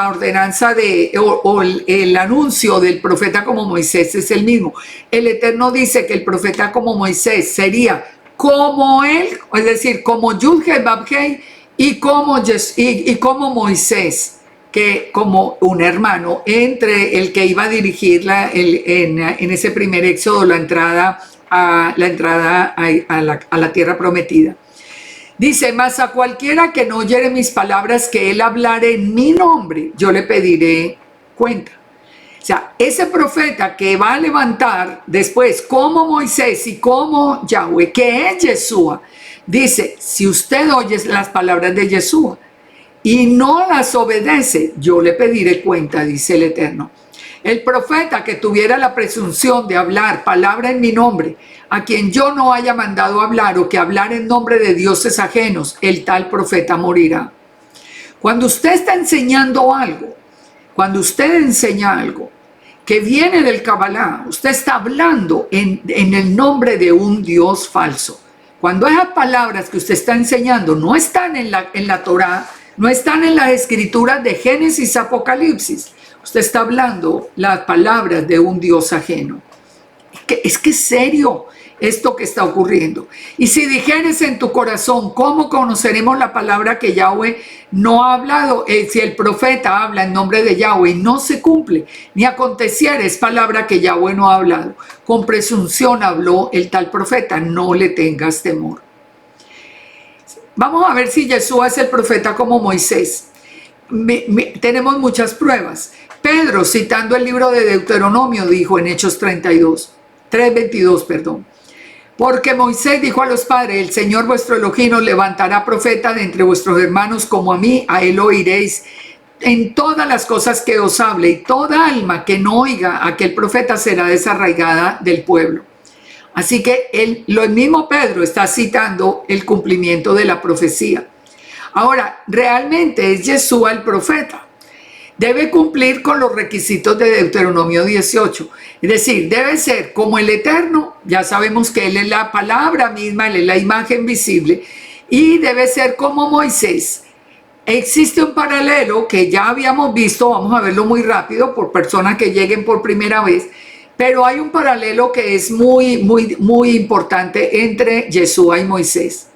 ordenanza el anuncio del profeta como Moisés es el mismo. El Eterno dice que el profeta como Moisés sería como él, es decir, como Yud-Heh-Vav-Heh y como Moisés, que como un hermano entre el que iba a dirigir en ese primer éxodo la entrada a la tierra prometida. Dice, mas a cualquiera que no oyere mis palabras, que él hablare en mi nombre, yo le pediré cuenta. O sea, ese profeta que va a levantar después como Moisés y como Yahweh, que es Yeshua, dice, si usted oye las palabras de Yeshua y no las obedece, yo le pediré cuenta, dice el Eterno. El profeta que tuviera la presunción de hablar palabra en mi nombre, a quien yo no haya mandado hablar o que hablar en nombre de dioses ajenos, el tal profeta morirá. Cuando usted está enseñando algo, cuando usted enseña algo que viene del Kabbalah, usted está hablando en el nombre de un Dios falso. Cuando esas palabras que usted está enseñando no están en la Torá, no están en las escrituras de Génesis, Apocalipsis, usted está hablando las palabras de un Dios ajeno. Es que es serio esto que está ocurriendo. Y si dijeres en tu corazón, ¿cómo conoceremos la palabra que Yahweh no ha hablado? Si el profeta habla en nombre de Yahweh y no se cumple, ni aconteciera, es palabra que Yahweh no ha hablado. Con presunción habló el tal profeta, no le tengas temor. Vamos a ver si Yeshua es el profeta como Moisés. Tenemos muchas pruebas. Pedro, citando el libro de Deuteronomio, dijo en Hechos 3:22, perdón. Porque Moisés dijo a los padres, el Señor vuestro Elohim os levantará profeta de entre vuestros hermanos como a mí, a él oiréis. en todas las cosas que os hable, y toda alma que no oiga a aquel profeta será desarraigada del pueblo. Así que el mismo Pedro está citando el cumplimiento de la profecía. Ahora, realmente es Yeshua el profeta. Debe cumplir con los requisitos de Deuteronomio 18. Es decir, debe ser como el Eterno. Ya sabemos que Él es la palabra misma, Él es la imagen visible. Y debe ser como Moisés. Existe un paralelo que ya habíamos visto, vamos a verlo muy rápido por personas que lleguen por primera vez. Pero hay un paralelo que es muy importante entre Yeshua y Moisés.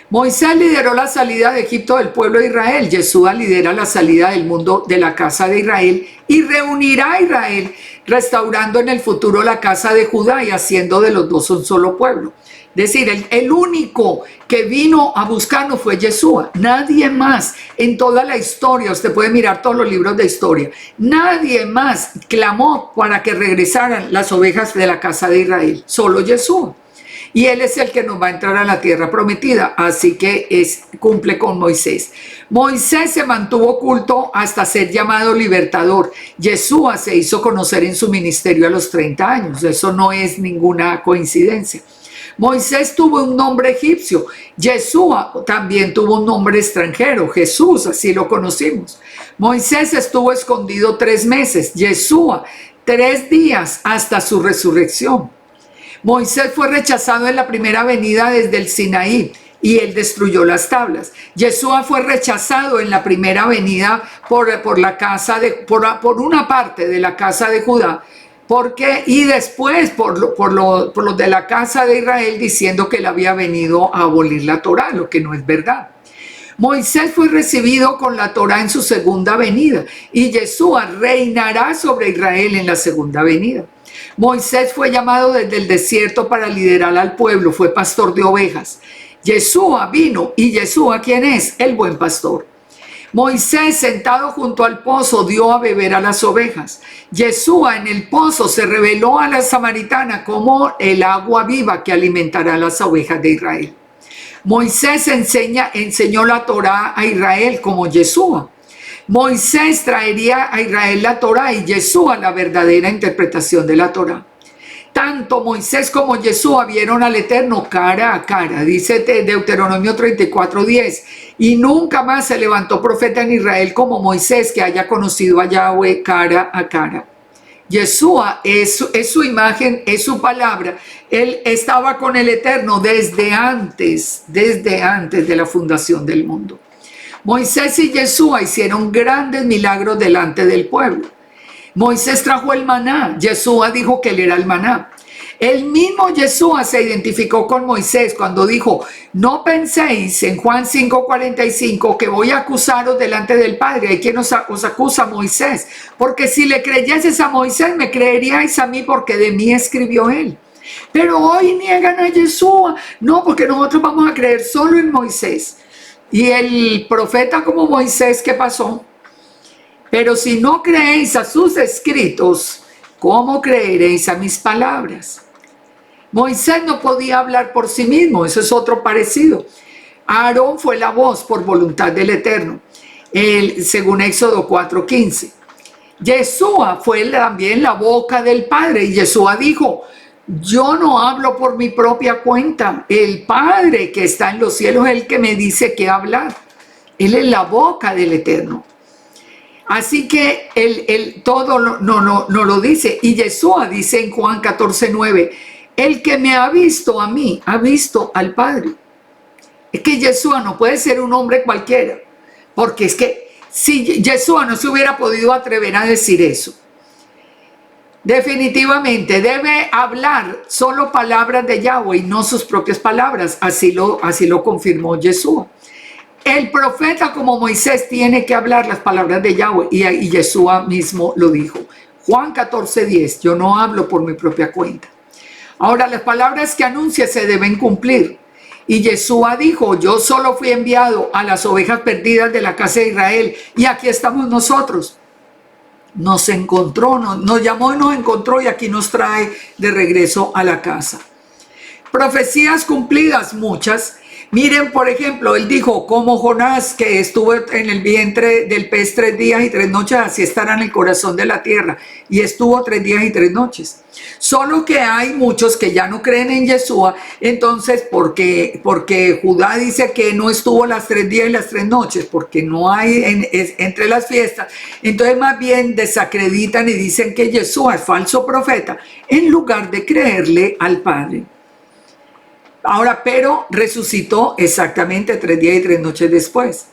Moisés lideró la salida de Egipto del pueblo de Israel. Yeshua lidera la salida del mundo de la casa de Israel y reunirá a Israel, restaurando en el futuro la casa de Judá y haciendo de los dos un solo pueblo. Es decir, el único que vino a buscarnos fue Yeshua. Nadie más en toda la historia, usted puede mirar todos los libros de historia, nadie más clamó para que regresaran las ovejas de la casa de Israel, solo Yeshua. Y Él es el que nos va a entrar a la tierra prometida, así que cumple con Moisés. Moisés se mantuvo oculto hasta ser llamado libertador. Yeshua se hizo conocer en su ministerio a los 30 años, eso no es ninguna coincidencia. Moisés tuvo un nombre egipcio, Yeshua también tuvo un nombre extranjero, Jesús, así lo conocimos. Moisés estuvo escondido 3 meses, Yeshua 3 días hasta su resurrección. Moisés fue rechazado en la primera venida desde el Sinaí y él destruyó las tablas. Yeshua fue rechazado en la primera venida por una parte de la casa de Judá, y después por los de la casa de Israel, diciendo que él había venido a abolir la Torá, lo que no es verdad. Moisés fue recibido con la Torá en su segunda venida y Yeshua reinará sobre Israel en la segunda venida. Moisés fue llamado desde el desierto para liderar al pueblo, fue pastor de ovejas. Yeshua vino, y Yeshua, ¿quién es? El buen pastor. Moisés, sentado junto al pozo, dio a beber a las ovejas. Yeshua en el pozo se reveló a la samaritana como el agua viva que alimentará a las ovejas de Israel. Moisés enseñó la Torá a Israel como Yeshua. Moisés traería a Israel la Torá y Yeshua la verdadera interpretación de la Torá. Tanto Moisés como Yeshua vieron al Eterno cara a cara, dice Deuteronomio 34:10, y nunca más se levantó profeta en Israel como Moisés que haya conocido a Yahweh cara a cara. Yeshua es su imagen, es su palabra. Él estaba con el Eterno desde antes de la fundación del mundo. Moisés y Yeshua hicieron grandes milagros delante del pueblo. Moisés trajo el maná, Yeshua dijo que él era el maná. El mismo Yeshua se identificó con Moisés cuando dijo: no penséis, en Juan 5:45, que voy a acusaros delante del Padre. ¿Hay quien os acusa? Moisés. Porque si le creyeses a Moisés, me creeríais a mí, porque de mí escribió él. Pero hoy niegan a Yeshua. No, porque nosotros vamos a creer solo en Moisés. Y el profeta como Moisés, ¿qué pasó? Pero si no creéis a sus escritos, ¿cómo creeréis a mis palabras? Moisés no podía hablar por sí mismo, eso es otro parecido. Aarón fue la voz por voluntad del Eterno, según Éxodo 4:15. Yeshua fue también la boca del Padre, y Yeshua dijo: yo no hablo por mi propia cuenta, el Padre que está en los cielos es el que me dice qué hablar. Él es la boca del Eterno. Así que todo no lo dice. Y Yeshua dice en Juan 14:9, el que me ha visto a mí, ha visto al Padre. Es que Yeshua no puede ser un hombre cualquiera, porque es que si Yeshua no se hubiera podido atrever a decir eso. Definitivamente debe hablar solo palabras de Yahweh y no sus propias palabras. Así lo confirmó Yeshua. El profeta como Moisés tiene que hablar las palabras de Yahweh, y Yeshua mismo lo dijo. Juan 14:10, yo no hablo por mi propia cuenta. Ahora, las palabras que anuncia se deben cumplir. Y Yeshua dijo: yo solo fui enviado a las ovejas perdidas de la casa de Israel, y aquí estamos nosotros. Nos encontró, nos llamó y nos encontró, y aquí nos trae de regreso a la casa. Profecías cumplidas, muchas. Miren, por ejemplo, él dijo, como Jonás, que estuvo en el vientre del pez 3 días y 3 noches, así estará en el corazón de la tierra. Y estuvo 3 días y 3 noches. Solo que hay muchos que ya no creen en Yeshua, entonces, porque Judá dice que no estuvo las 3 días y las 3 noches, porque no hay entre las fiestas, entonces más bien desacreditan y dicen que Yeshua es falso profeta, en lugar de creerle al Padre. Ahora, pero resucitó exactamente 3 días y 3 noches después.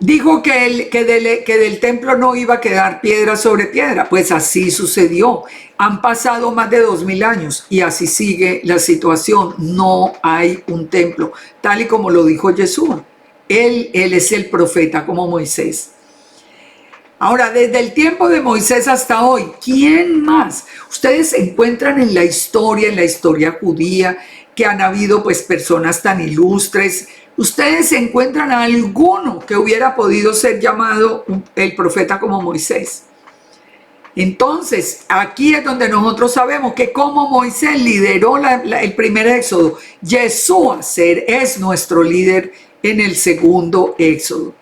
Dijo que del templo no iba a quedar piedra sobre piedra. Pues así sucedió. Han pasado más de 2000 años y así sigue la situación. No hay un templo, tal y como lo dijo Yeshua. Él es el profeta como Moisés. Ahora, desde el tiempo de Moisés hasta hoy, ¿quién más? Ustedes encuentran en la historia judía, que han habido pues personas tan ilustres. Ustedes encuentran a alguno que hubiera podido ser llamado el profeta como Moisés. Entonces, aquí es donde nosotros sabemos que como Moisés lideró el primer éxodo, Yeshua es nuestro líder en el segundo éxodo.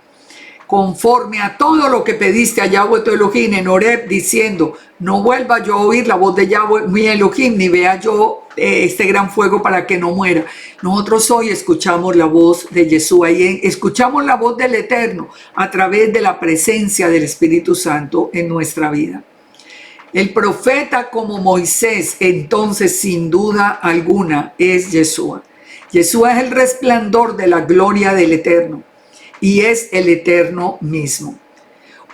Conforme a todo lo que pediste a Yahweh tu Elohim en Horeb, diciendo, no vuelva yo a oír la voz de Yahweh mi Elohim, ni vea yo este gran fuego para que no muera. Nosotros hoy escuchamos la voz de Yeshua y escuchamos la voz del Eterno a través de la presencia del Espíritu Santo en nuestra vida. El profeta como Moisés, entonces, sin duda alguna, es Yeshua. Yeshua es el resplandor de la gloria del Eterno. Y es el Eterno mismo.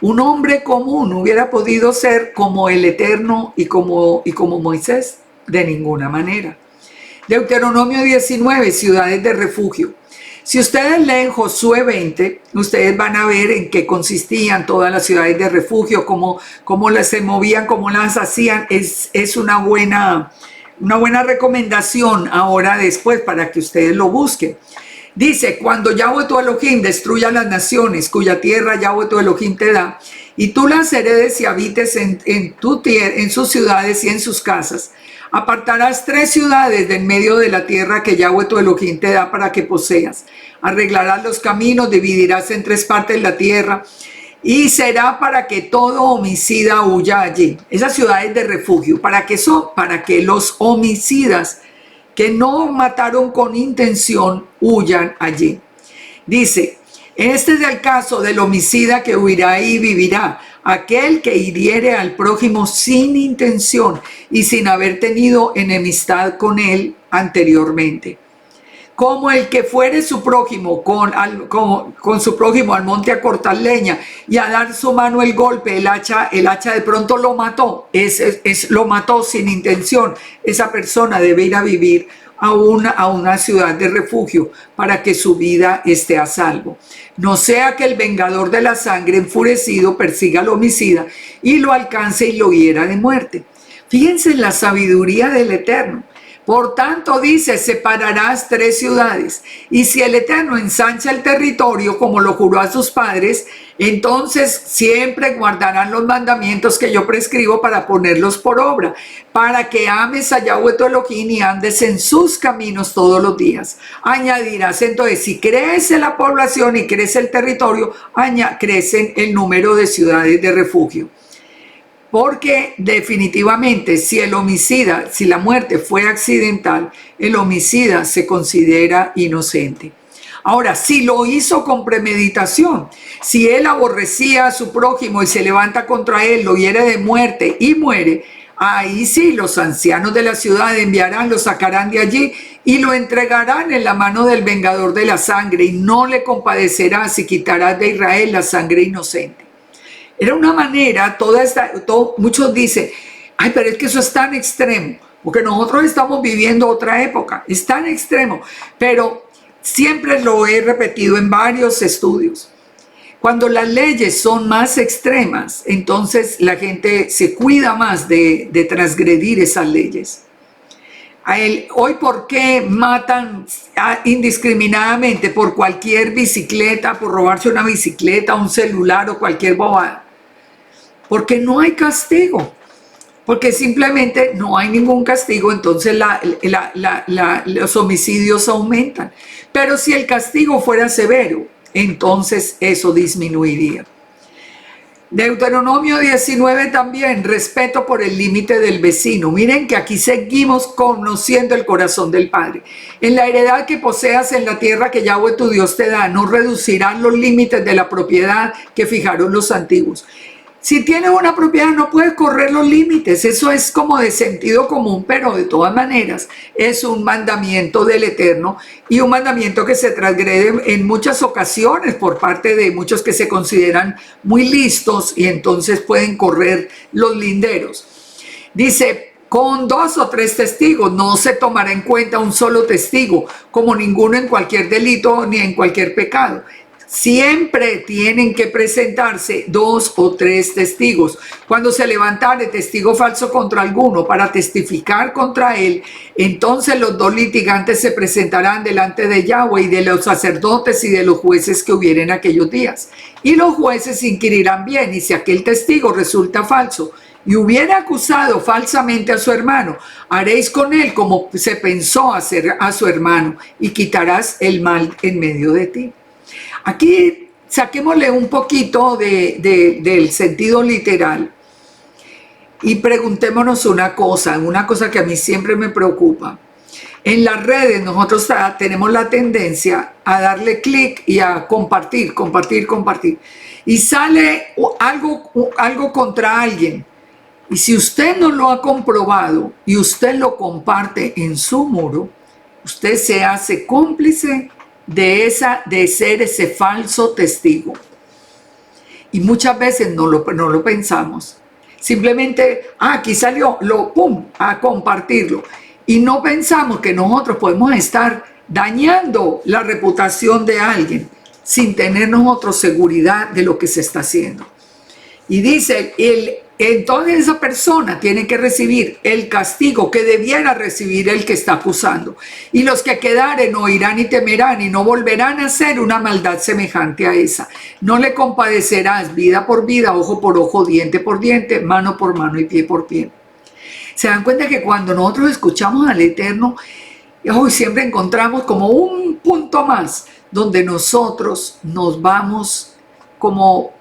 Un hombre común hubiera podido ser como el Eterno y como Moisés, de ninguna manera. Deuteronomio 19, ciudades de refugio. Si ustedes leen Josué 20, ustedes van a ver en qué consistían todas las ciudades de refugio, cómo las se movían, cómo las hacían. Es una buena recomendación ahora después para que ustedes lo busquen. Dice, cuando Yahweh tu Elohim destruya las naciones cuya tierra Yahweh tu Elohim te da, y tú las heredes y habites en sus ciudades y en sus casas, apartarás 3 ciudades del medio de la tierra que Yahweh tu Elohim te da para que poseas. Arreglarás los caminos, dividirás en 3 partes la tierra, y será para que todo homicida huya allí. Esas ciudades de refugio, ¿para qué son? Para que los homicidas que no mataron con intención huyan allí. Dice, este es el caso del homicida que huirá y vivirá, aquel que hiriere al prójimo sin intención y sin haber tenido enemistad con él anteriormente. Como el que fuere su prójimo con su prójimo al monte a cortar leña y a dar su mano el golpe, el hacha de pronto lo mató, lo mató sin intención. Esa persona debe ir a vivir a una ciudad de refugio para que su vida esté a salvo. No sea que el vengador de la sangre enfurecido persiga al homicida y lo alcance y lo hiera de muerte. Fíjense en la sabiduría del Eterno. Por tanto, dice, separarás 3 ciudades, y si el Eterno ensancha el territorio como lo juró a sus padres, entonces siempre guardarán los mandamientos que yo prescribo para ponerlos por obra, para que ames a Yahweh tu Elohim y andes en sus caminos todos los días. Añadirás entonces, si crece la población y crece el territorio, crece el número de ciudades de refugio. Porque definitivamente si la muerte fue accidental, el homicida se considera inocente. Ahora, si lo hizo con premeditación, si él aborrecía a su prójimo y se levanta contra él, lo hiere de muerte y muere, ahí sí los ancianos de la ciudad lo sacarán de allí y lo entregarán en la mano del vengador de la sangre y no le compadecerá si quitará de Israel la sangre inocente. Era una manera, muchos dicen, ay, pero es que eso es tan extremo, porque nosotros estamos viviendo otra época, es tan extremo, pero siempre lo he repetido en varios estudios. Cuando las leyes son más extremas, entonces la gente se cuida más de transgredir esas leyes. Hoy, ¿por qué matan indiscriminadamente por cualquier bicicleta, por robarse una bicicleta, un celular o cualquier bobada? Porque no hay castigo. porque simplemente no hay ningún castigo, entonces los homicidios aumentan. Pero si el castigo fuera severo, entonces eso disminuiría. Deuteronomio 19 también, respeto por el límite del vecino. Miren que aquí seguimos conociendo el corazón del Padre. En la heredad que poseas en la tierra que Yahweh tu Dios te da, no reducirán los límites de la propiedad que fijaron los antiguos. Si tienes una propiedad no puedes correr los límites, eso es como de sentido común, pero de todas maneras es un mandamiento del Eterno y un mandamiento que se transgrede en muchas ocasiones por parte de muchos que se consideran muy listos y entonces pueden correr los linderos. Dice, con 2 o 3 testigos no se tomará en cuenta un solo testigo, como ninguno en cualquier delito ni en cualquier pecado. Siempre tienen que presentarse 2 o 3 testigos. Cuando se levantare testigo falso contra alguno para testificar contra él, entonces los 2 litigantes se presentarán delante de Yahweh y de los sacerdotes y de los jueces que hubieren aquellos días. Y los jueces inquirirán bien, y si aquel testigo resulta falso y hubiera acusado falsamente a su hermano, haréis con él como se pensó hacer a su hermano, y quitarás el mal en medio de ti. Aquí saquémosle un poquito del sentido literal y preguntémonos una cosa que a mí siempre me preocupa. En las redes nosotros tenemos la tendencia a darle clic y a compartir. Y sale algo contra alguien. Y si usted no lo ha comprobado y usted lo comparte en su muro, usted se hace cómplice de ser ese falso testigo. Y muchas veces no lo pensamos. Simplemente, aquí salió, a compartirlo. Y no pensamos que nosotros podemos estar dañando la reputación de alguien sin tener nosotros seguridad de lo que se está haciendo. Y dice, entonces esa persona tiene que recibir el castigo que debiera recibir el que está acusando. Y los que quedaren oirán y temerán y no volverán a hacer una maldad semejante a esa. No le compadecerás vida por vida, ojo por ojo, diente por diente, mano por mano y pie por pie. Se dan cuenta que cuando nosotros escuchamos al Eterno, hoy siempre encontramos como un punto más donde nosotros nos vamos como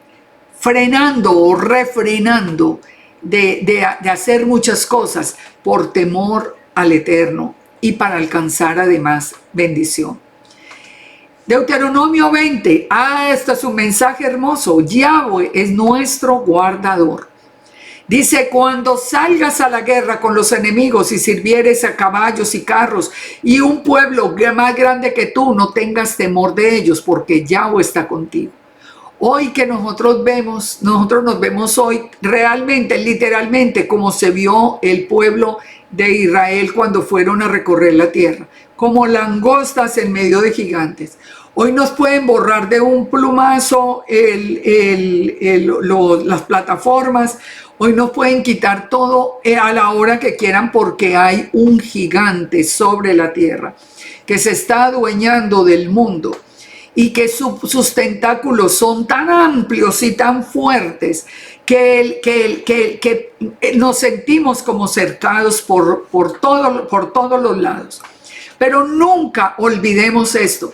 frenando o refrenando de hacer muchas cosas por temor al Eterno y para alcanzar además bendición. Deuteronomio 20, este es un mensaje hermoso. Yahweh es nuestro guardador. Dice, cuando salgas a la guerra con los enemigos y sirvieres a caballos y carros y un pueblo más grande que tú, no tengas temor de ellos, porque Yahweh está contigo. Hoy que nosotros nos vemos hoy realmente, literalmente, como se vio el pueblo de Israel cuando fueron a recorrer la tierra, como langostas en medio de gigantes. Hoy nos pueden borrar de un plumazo las plataformas, hoy nos pueden quitar todo a la hora que quieran porque hay un gigante sobre la tierra que se está adueñando del mundo. Y que sus tentáculos son tan amplios y tan fuertes que nos sentimos como cercados por todos los lados. Pero nunca olvidemos esto,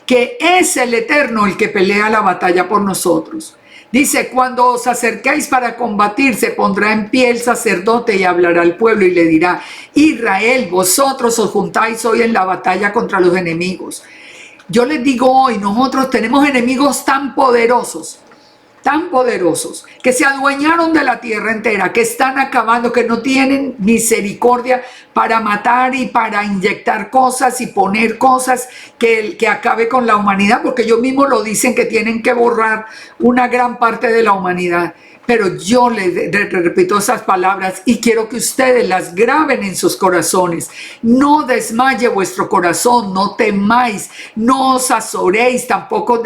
que es el Eterno el que pelea la batalla por nosotros. Dice, cuando os acerquéis para combatir, se pondrá en pie el sacerdote y hablará al pueblo y le dirá, Israel, vosotros os juntáis hoy en la batalla contra los enemigos. Yo les digo hoy, nosotros tenemos enemigos tan poderosos, que se adueñaron de la tierra entera, que están acabando, que no tienen misericordia para matar y para inyectar cosas y poner cosas que acabe con la humanidad, porque ellos mismos lo dicen que tienen que borrar una gran parte de la humanidad. Pero yo les repito esas palabras y quiero que ustedes las graben en sus corazones. No desmaye vuestro corazón, no temáis, no os azoréis, tampoco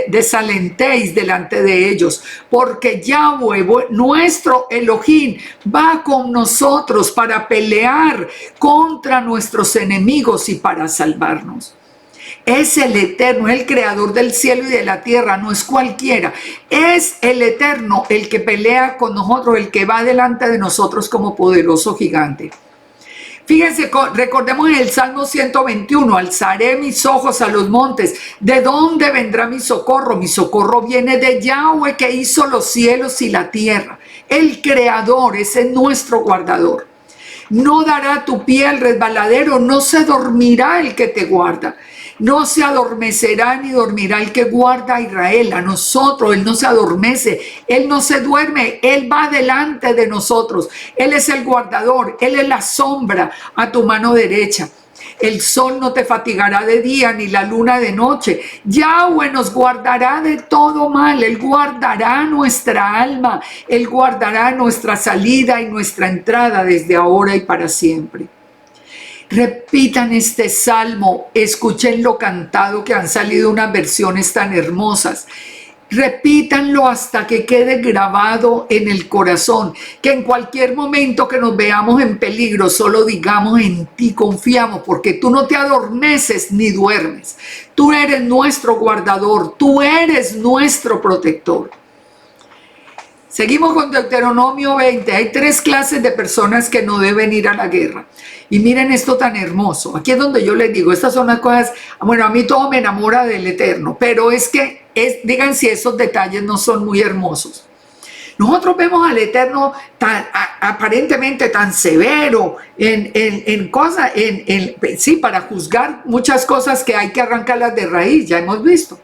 desalentéis delante de ellos, porque Yahweh, nuestro Elohim, va con nosotros para pelear contra nuestros enemigos y para salvarnos. Es el Eterno, es el creador del cielo y de la tierra, no es cualquiera. Es el Eterno el que pelea con nosotros, el que va delante de nosotros como poderoso gigante. Fíjense, recordemos en el Salmo 121, alzaré mis ojos a los montes. ¿De dónde vendrá mi socorro? Mi socorro viene de Yahweh, que hizo los cielos y la tierra. El creador, ese es nuestro guardador. No dará tu pie al resbaladero, no se dormirá el que te guarda. No se adormecerá ni dormirá el que guarda a Israel. A nosotros, Él no se adormece, Él no se duerme, Él va delante de nosotros. Él es el guardador, Él es la sombra a tu mano derecha. El sol no te fatigará de día, ni la luna de noche. Yahweh nos guardará de todo mal. Él guardará nuestra alma. Él guardará nuestra salida y nuestra entrada desde ahora y para siempre. Repitan este salmo, escuchen lo cantado, que han salido unas versiones tan hermosas. Repítanlo hasta que quede grabado en el corazón, que en cualquier momento que nos veamos en peligro, solo digamos: en ti confiamos, porque tú no te adormeces ni duermes. Tú eres nuestro guardador, tú eres nuestro protector. Seguimos con Deuteronomio 20. Hay 3 clases de personas que no deben ir a la guerra. Y miren esto tan hermoso. Aquí es donde yo les digo, estas son las cosas, bueno, a mí todo me enamora del Eterno, pero es que, digan si esos detalles no son muy hermosos. Nosotros vemos al Eterno aparentemente tan severo en cosas, sí, para juzgar muchas cosas que hay que arrancarlas de raíz, ya hemos visto.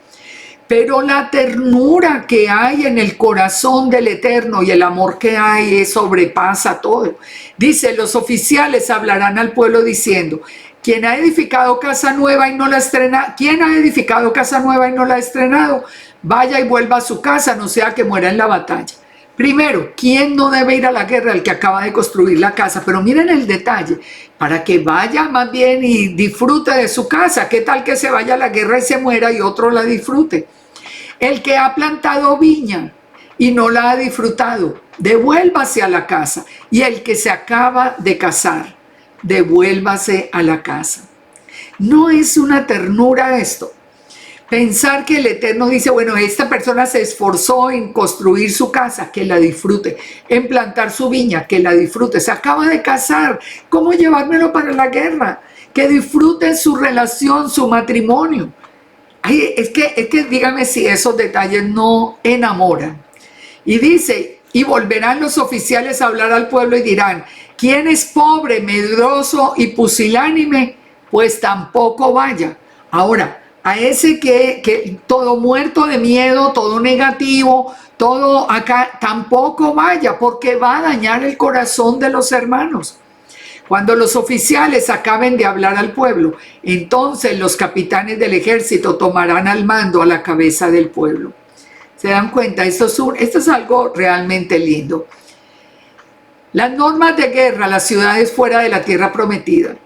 Pero la ternura que hay en el corazón del Eterno y el amor que hay sobrepasa todo. Dice: los oficiales hablarán al pueblo diciendo: ¿quién ha edificado casa nueva y no la ha estrenado? ¿Quién ha edificado casa nueva y no la ha estrenado? Vaya y vuelva a su casa, no sea que muera en la batalla. Primero, ¿quién no debe ir a la guerra? El que acaba de construir la casa. Pero miren el detalle, para que vaya más bien y disfrute de su casa. ¿Qué tal que se vaya a la guerra y se muera y otro la disfrute? El que ha plantado viña y no la ha disfrutado, devuélvase a la casa. Y el que se acaba de casar, devuélvase a la casa. ¿No es una ternura esto? Pensar que el Eterno dice: bueno, esta persona se esforzó en construir su casa, que la disfrute, en plantar su viña, que la disfrute, se acaba de casar, ¿cómo llevármelo para la guerra? Que disfrute su relación, su matrimonio. Ay, es que dígame si esos detalles no enamoran. Y dice: y volverán los oficiales a hablar al pueblo y dirán: ¿quién es pobre, medroso y pusilánime? Pues tampoco vaya. Ahora, a ese que todo muerto de miedo, todo negativo, todo acá, tampoco vaya, porque va a dañar el corazón de los hermanos. Cuando los oficiales acaben de hablar al pueblo, entonces los capitanes del ejército tomarán al mando a la cabeza del pueblo. ¿Se dan cuenta? Esto es algo realmente lindo. Las normas de guerra, las ciudades fuera de la tierra prometida.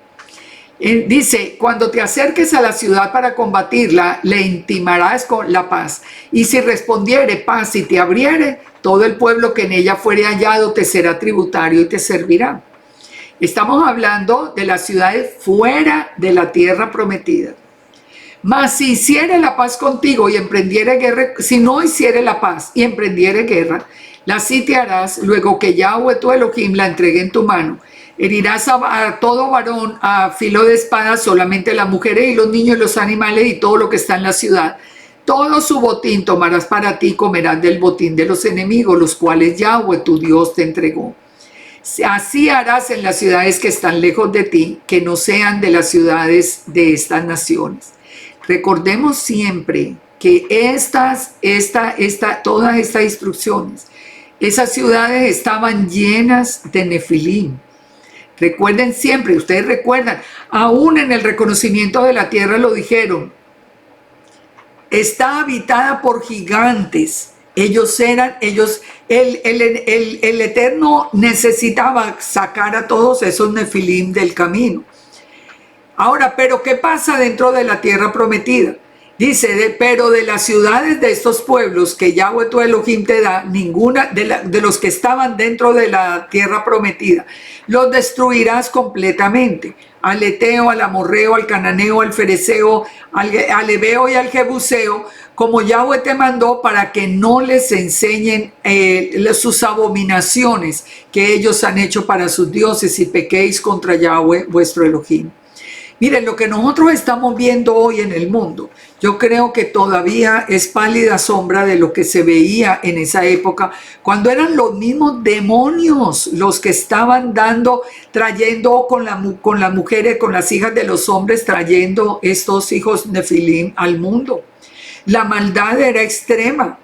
Dice: cuando te acerques a la ciudad para combatirla, le intimarás con la paz. Y si respondiere paz y te abriere, todo el pueblo que en ella fuere hallado te será tributario y te servirá. Estamos hablando de las ciudades fuera de la tierra prometida. Mas si hiciere la paz contigo y emprendiere guerra, si no hiciere la paz y emprendiere guerra, la sitiarás luego que Yahweh tu Elohim la entregue en tu mano. Herirás a todo varón a filo de espada, solamente las mujeres y los niños y los animales y todo lo que está en la ciudad. Todo su botín tomarás para ti y comerás del botín de los enemigos, los cuales Yahweh tu Dios te entregó. Así harás en las ciudades que están lejos de ti, que no sean de las ciudades de estas naciones. Recordemos siempre que todas estas instrucciones, esas ciudades estaban llenas de nefilim. Recuerden siempre, ustedes recuerdan, aún en el reconocimiento de la tierra lo dijeron: está habitada por gigantes. El Eterno necesitaba sacar a todos esos nefilim del camino. Ahora, ¿pero qué pasa dentro de la tierra prometida? Dice, pero de las ciudades de estos pueblos que Yahweh tu Elohim te da, ninguna de los que estaban dentro de la tierra prometida, los destruirás completamente. Al Eteo, al Amorreo, al Cananeo, al Fereceo, al Ebeo y al Jebuseo, como Yahweh te mandó, para que no les enseñen sus abominaciones que ellos han hecho para sus dioses y pequéis contra Yahweh vuestro Elohim. Miren, lo que nosotros estamos viendo hoy en el mundo, yo creo que todavía es pálida sombra de lo que se veía en esa época, cuando eran los mismos demonios los que estaban trayendo con las mujeres, con las hijas de los hombres, trayendo estos hijos Nefilim al mundo. La maldad era extrema.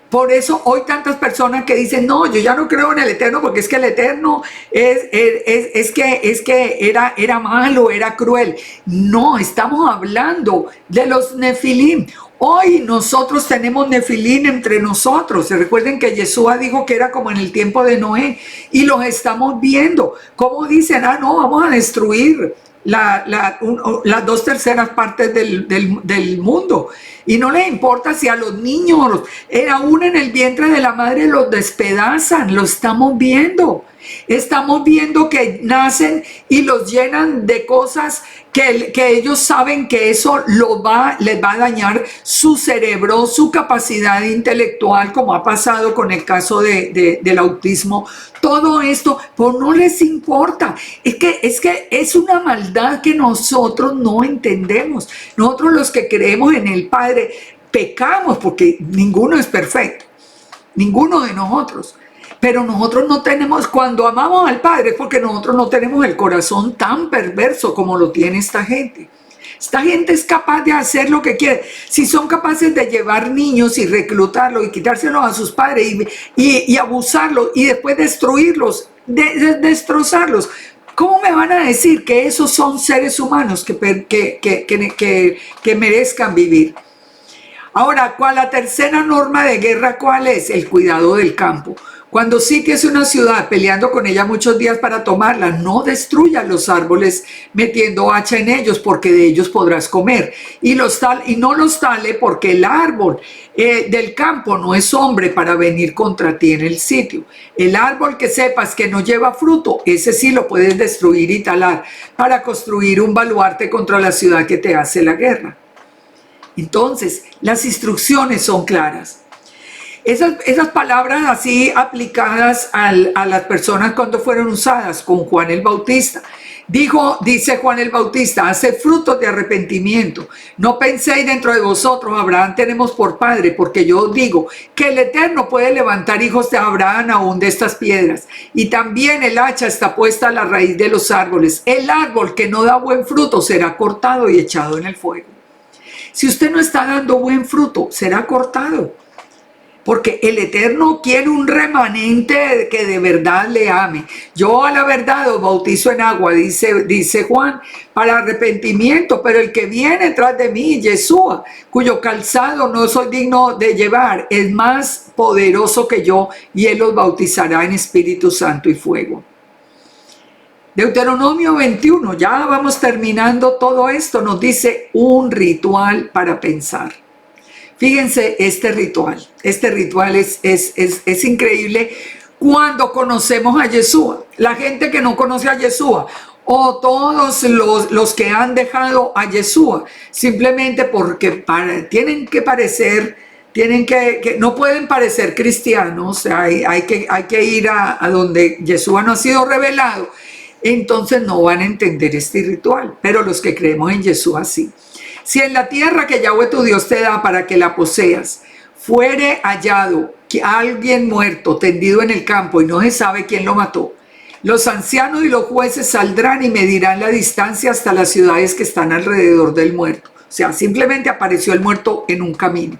Por eso hoy tantas personas que dicen, no, yo ya no creo en el Eterno, porque es que el Eterno es que era malo, era cruel. No, estamos hablando de los Nefilim. Hoy nosotros tenemos Nefilim entre nosotros. Recuerden que Yeshua dijo que era como en el tiempo de Noé, y los estamos viendo. ¿Cómo dicen? No, vamos a destruir las 2/3 partes del mundo, y no les importa si a los niños aún en el vientre de la madre los despedazan. Lo estamos viendo que nacen y los llenan de cosas que ellos saben que eso les va a dañar su cerebro, su capacidad intelectual, como ha pasado con el caso del autismo. Todo esto, pues no les importa. Es que es una maldad que nosotros no entendemos. Nosotros, los que creemos en el Padre, pecamos, porque ninguno es perfecto, ninguno de nosotros. Pero nosotros no tenemos, cuando amamos al Padre, porque nosotros no tenemos el corazón tan perverso como lo tiene esta gente. Esta gente es capaz de hacer lo que quiere. Si son capaces de llevar niños y reclutarlos y quitárselos a sus padres y abusarlos y después destruirlos, destrozarlos, ¿cómo me van a decir que esos son seres humanos que merezcan vivir? Ahora, la tercera norma de guerra, ¿cuál es? El cuidado del campo. Cuando sities una ciudad peleando con ella muchos días para tomarla, no destruyas los árboles metiendo hacha en ellos, porque de ellos podrás comer. Y no los tale, porque el árbol del campo no es hombre para venir contra ti en el sitio. El árbol que sepas que no lleva fruto, ese sí lo puedes destruir y talar para construir un baluarte contra la ciudad que te hace la guerra. Entonces, las instrucciones son claras. Esas palabras así aplicadas a las personas cuando fueron usadas con Juan el Bautista. Dice Juan el Bautista, haced frutos de arrepentimiento. No penséis dentro de vosotros, Abraham tenemos por padre, porque yo os digo que el Eterno puede levantar hijos de Abraham aún de estas piedras. Y también el hacha está puesta a la raíz de los árboles. El árbol que no da buen fruto será cortado y echado en el fuego. Si usted no está dando buen fruto, será cortado. Porque el Eterno quiere un remanente que de verdad le ame. Yo a la verdad os bautizo en agua, dice Juan, para arrepentimiento, pero el que viene tras de mí, Yeshua, cuyo calzado no soy digno de llevar, es más poderoso que yo, y él los bautizará en Espíritu Santo y fuego. Deuteronomio 21, ya vamos terminando todo esto, nos dice un ritual para pensar. Fíjense este ritual es increíble cuando conocemos a Yeshua. La gente que no conoce a Yeshua, o todos los que han dejado a Yeshua, simplemente porque no pueden parecer cristianos, hay que ir a donde Yeshua no ha sido revelado, entonces no van a entender este ritual, pero los que creemos en Yeshua sí. Si en la tierra que Yahweh tu Dios te da para que la poseas, fuere hallado que alguien muerto tendido en el campo y no se sabe quién lo mató, los ancianos y los jueces saldrán y medirán la distancia hasta las ciudades que están alrededor del muerto. O sea, simplemente apareció el muerto en un camino.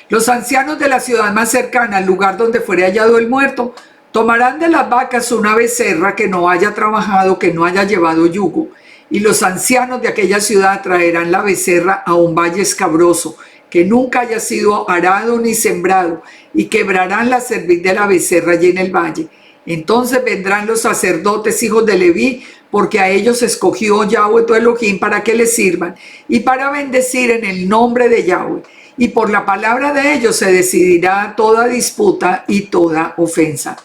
Los ancianos de la ciudad más cercana al lugar donde fuere hallado el muerto tomarán de las vacas una becerra que no haya trabajado, que no haya llevado yugo. Y los ancianos de aquella ciudad traerán la becerra a un valle escabroso, que nunca haya sido arado ni sembrado, y quebrarán la cerviz de la becerra allí en el valle. Entonces vendrán los sacerdotes, hijos de Leví, porque a ellos escogió Yahweh tu Elohim para que les sirvan y para bendecir en el nombre de Yahweh. Y por la palabra de ellos se decidirá toda disputa y toda ofensa.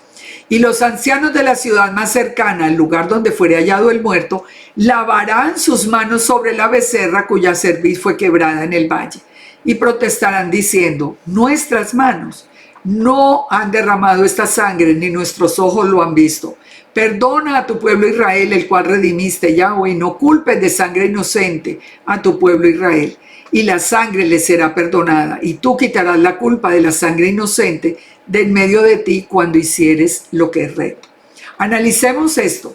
Y los ancianos de la ciudad más cercana al lugar donde fuere hallado el muerto, lavarán sus manos sobre la becerra cuya cerviz fue quebrada en el valle, y protestarán diciendo: nuestras manos no han derramado esta sangre, ni nuestros ojos lo han visto. Perdona a tu pueblo Israel, el cual redimiste, Yahweh, y no culpes de sangre inocente a tu pueblo Israel. Y la sangre le será perdonada, y tú quitarás la culpa de la sangre inocente de en medio de ti cuando hicieres lo que es recto. Analicemos esto,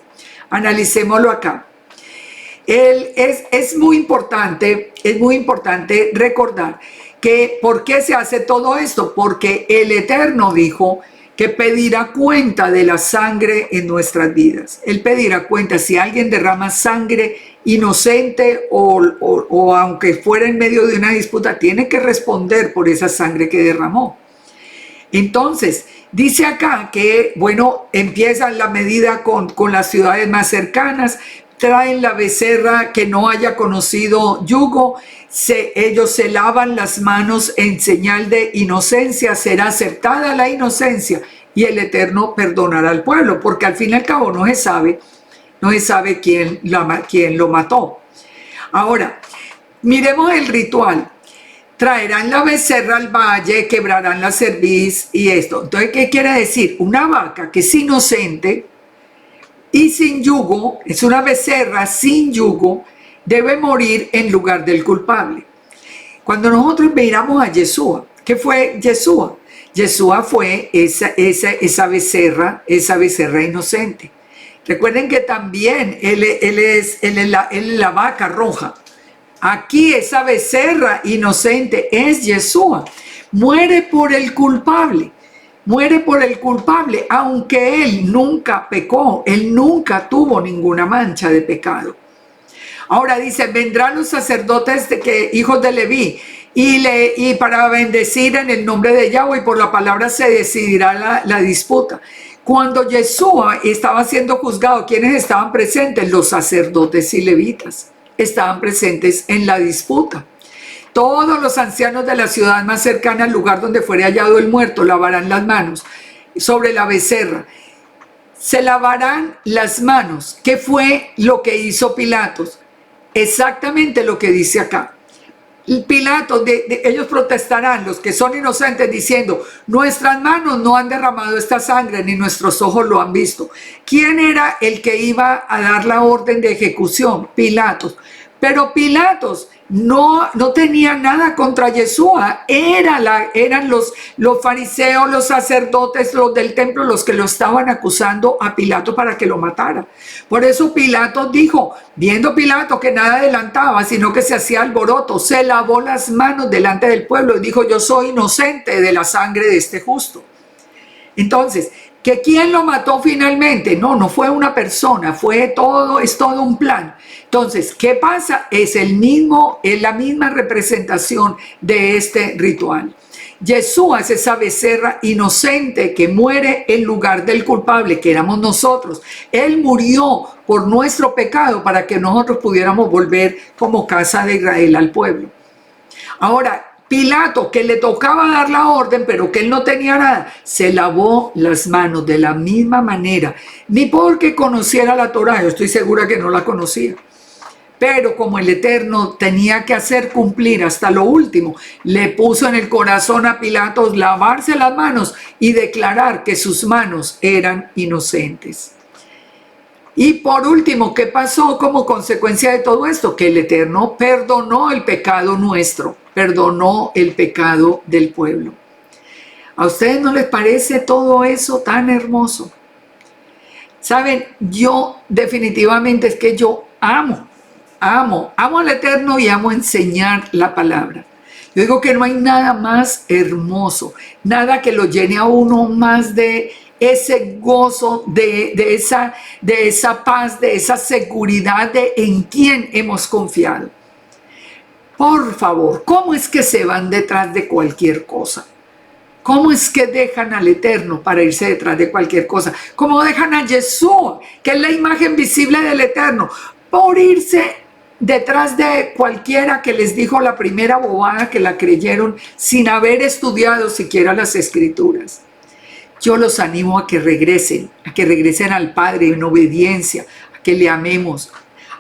analicémoslo acá. Es muy importante recordar que ¿por qué se hace todo esto? Porque el Eterno dijo que pedirá cuenta de la sangre en nuestras vidas. Él pedirá cuenta si alguien derrama sangre inocente o aunque fuera en medio de una disputa, tiene que responder por esa sangre que derramó. Entonces, dice acá que, bueno, empiezan la medida con las ciudades más cercanas, traen la becerra que no haya conocido yugo, ellos se lavan las manos en señal de inocencia, será aceptada la inocencia y el Eterno perdonará al pueblo, porque al fin y al cabo no se sabe quién lo mató. Ahora, miremos el ritual. Traerán la becerra al valle, quebrarán la cerviz y esto. Entonces, ¿qué quiere decir? Una vaca que es inocente y sin yugo, es una becerra sin yugo, debe morir en lugar del culpable. Cuando nosotros miramos a Yeshua, ¿qué fue Yeshua? Yeshua fue esa becerra inocente. Recuerden que también él es la vaca roja. Aquí esa becerra inocente es Yeshua. Muere por el culpable. Muere por el culpable, aunque él nunca pecó. Él nunca tuvo ninguna mancha de pecado. Ahora dice, vendrán los sacerdotes hijos de Leví y para bendecir en el nombre de Yahweh, y por la palabra se decidirá la disputa. Cuando Yeshua estaba siendo juzgado, ¿quiénes estaban presentes? Los sacerdotes y levitas estaban presentes en la disputa. Todos los ancianos de la ciudad más cercana al lugar donde fuere hallado el muerto lavarán las manos sobre la becerra. Se lavarán las manos. ¿Qué fue lo que hizo Pilatos? Exactamente lo que dice acá. Pilatos, ellos protestarán, los que son inocentes, diciendo: nuestras manos no han derramado esta sangre, ni nuestros ojos lo han visto. ¿Quién era el que iba a dar la orden de ejecución? Pilatos. Pero Pilatos no tenía nada contra Yeshua. Eran los fariseos, los sacerdotes, los del templo, los que lo estaban acusando a Pilato para que lo matara. Por eso Pilato dijo, viendo Pilato que nada adelantaba, sino que se hacía alboroto, se lavó las manos delante del pueblo y dijo: yo soy inocente de la sangre de este justo. Entonces, ¿que quién lo mató finalmente? No fue una persona, es todo un plan. Entonces, ¿qué pasa? Es la misma representación de este ritual. Yeshua es esa becerra inocente que muere en lugar del culpable, que éramos nosotros. Él murió por nuestro pecado para que nosotros pudiéramos volver como casa de Israel al pueblo. Ahora, Pilato, que le tocaba dar la orden, pero que él no tenía nada, se lavó las manos de la misma manera. Ni porque conociera la Torá, yo estoy segura que no la conocía. Pero como el Eterno tenía que hacer cumplir hasta lo último, le puso en el corazón a Pilatos lavarse las manos y declarar que sus manos eran inocentes. Y por último, ¿qué pasó como consecuencia de todo esto? Que el Eterno perdonó el pecado nuestro, perdonó el pecado del pueblo. ¿A ustedes no les parece todo eso tan hermoso? Saben, yo definitivamente es que yo amo al Eterno y amo enseñar la palabra. Yo digo que no hay nada más hermoso, nada que lo llene a uno más de ese gozo, de esa paz, de esa seguridad de en quién hemos confiado. Por favor, ¿cómo es que se van detrás de cualquier cosa? ¿Cómo es que dejan al Eterno para irse detrás de cualquier cosa? ¿Cómo dejan a Yeshua, que es la imagen visible del Eterno, por irse detrás de cualquiera que les dijo la primera bobada que la creyeron sin haber estudiado siquiera las Escrituras? Yo los animo a que regresen al Padre en obediencia, a que le amemos,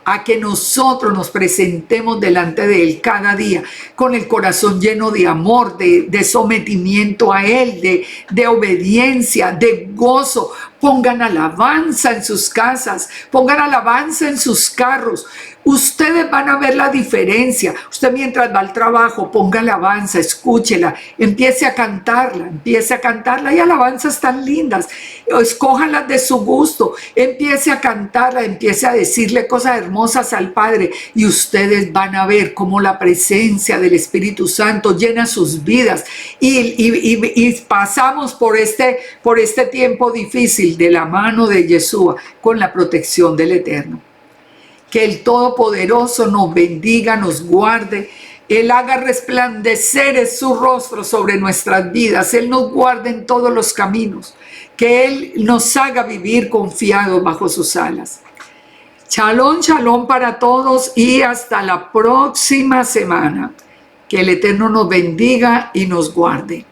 a que nosotros nos presentemos delante de Él cada día con el corazón lleno de amor, de sometimiento a Él, de obediencia, de gozo. Pongan alabanza en sus casas, pongan alabanza en sus carros. Ustedes van a ver la diferencia. Usted mientras va al trabajo, ponga alabanza, escúchela, empiece a cantarla. Hay alabanzas tan lindas. Escójanlas de su gusto, empiece a cantarla, empiece a decirle cosas hermosas al Padre y ustedes van a ver cómo la presencia del Espíritu Santo llena sus vidas y pasamos por este tiempo difícil de la mano de Yeshua con la protección del Eterno. Que el Todopoderoso nos bendiga, nos guarde. Él haga resplandecer su rostro sobre nuestras vidas. Él nos guarde en todos los caminos. Que Él nos haga vivir confiados bajo sus alas. Shalom, shalom para todos y hasta la próxima semana. Que el Eterno nos bendiga y nos guarde.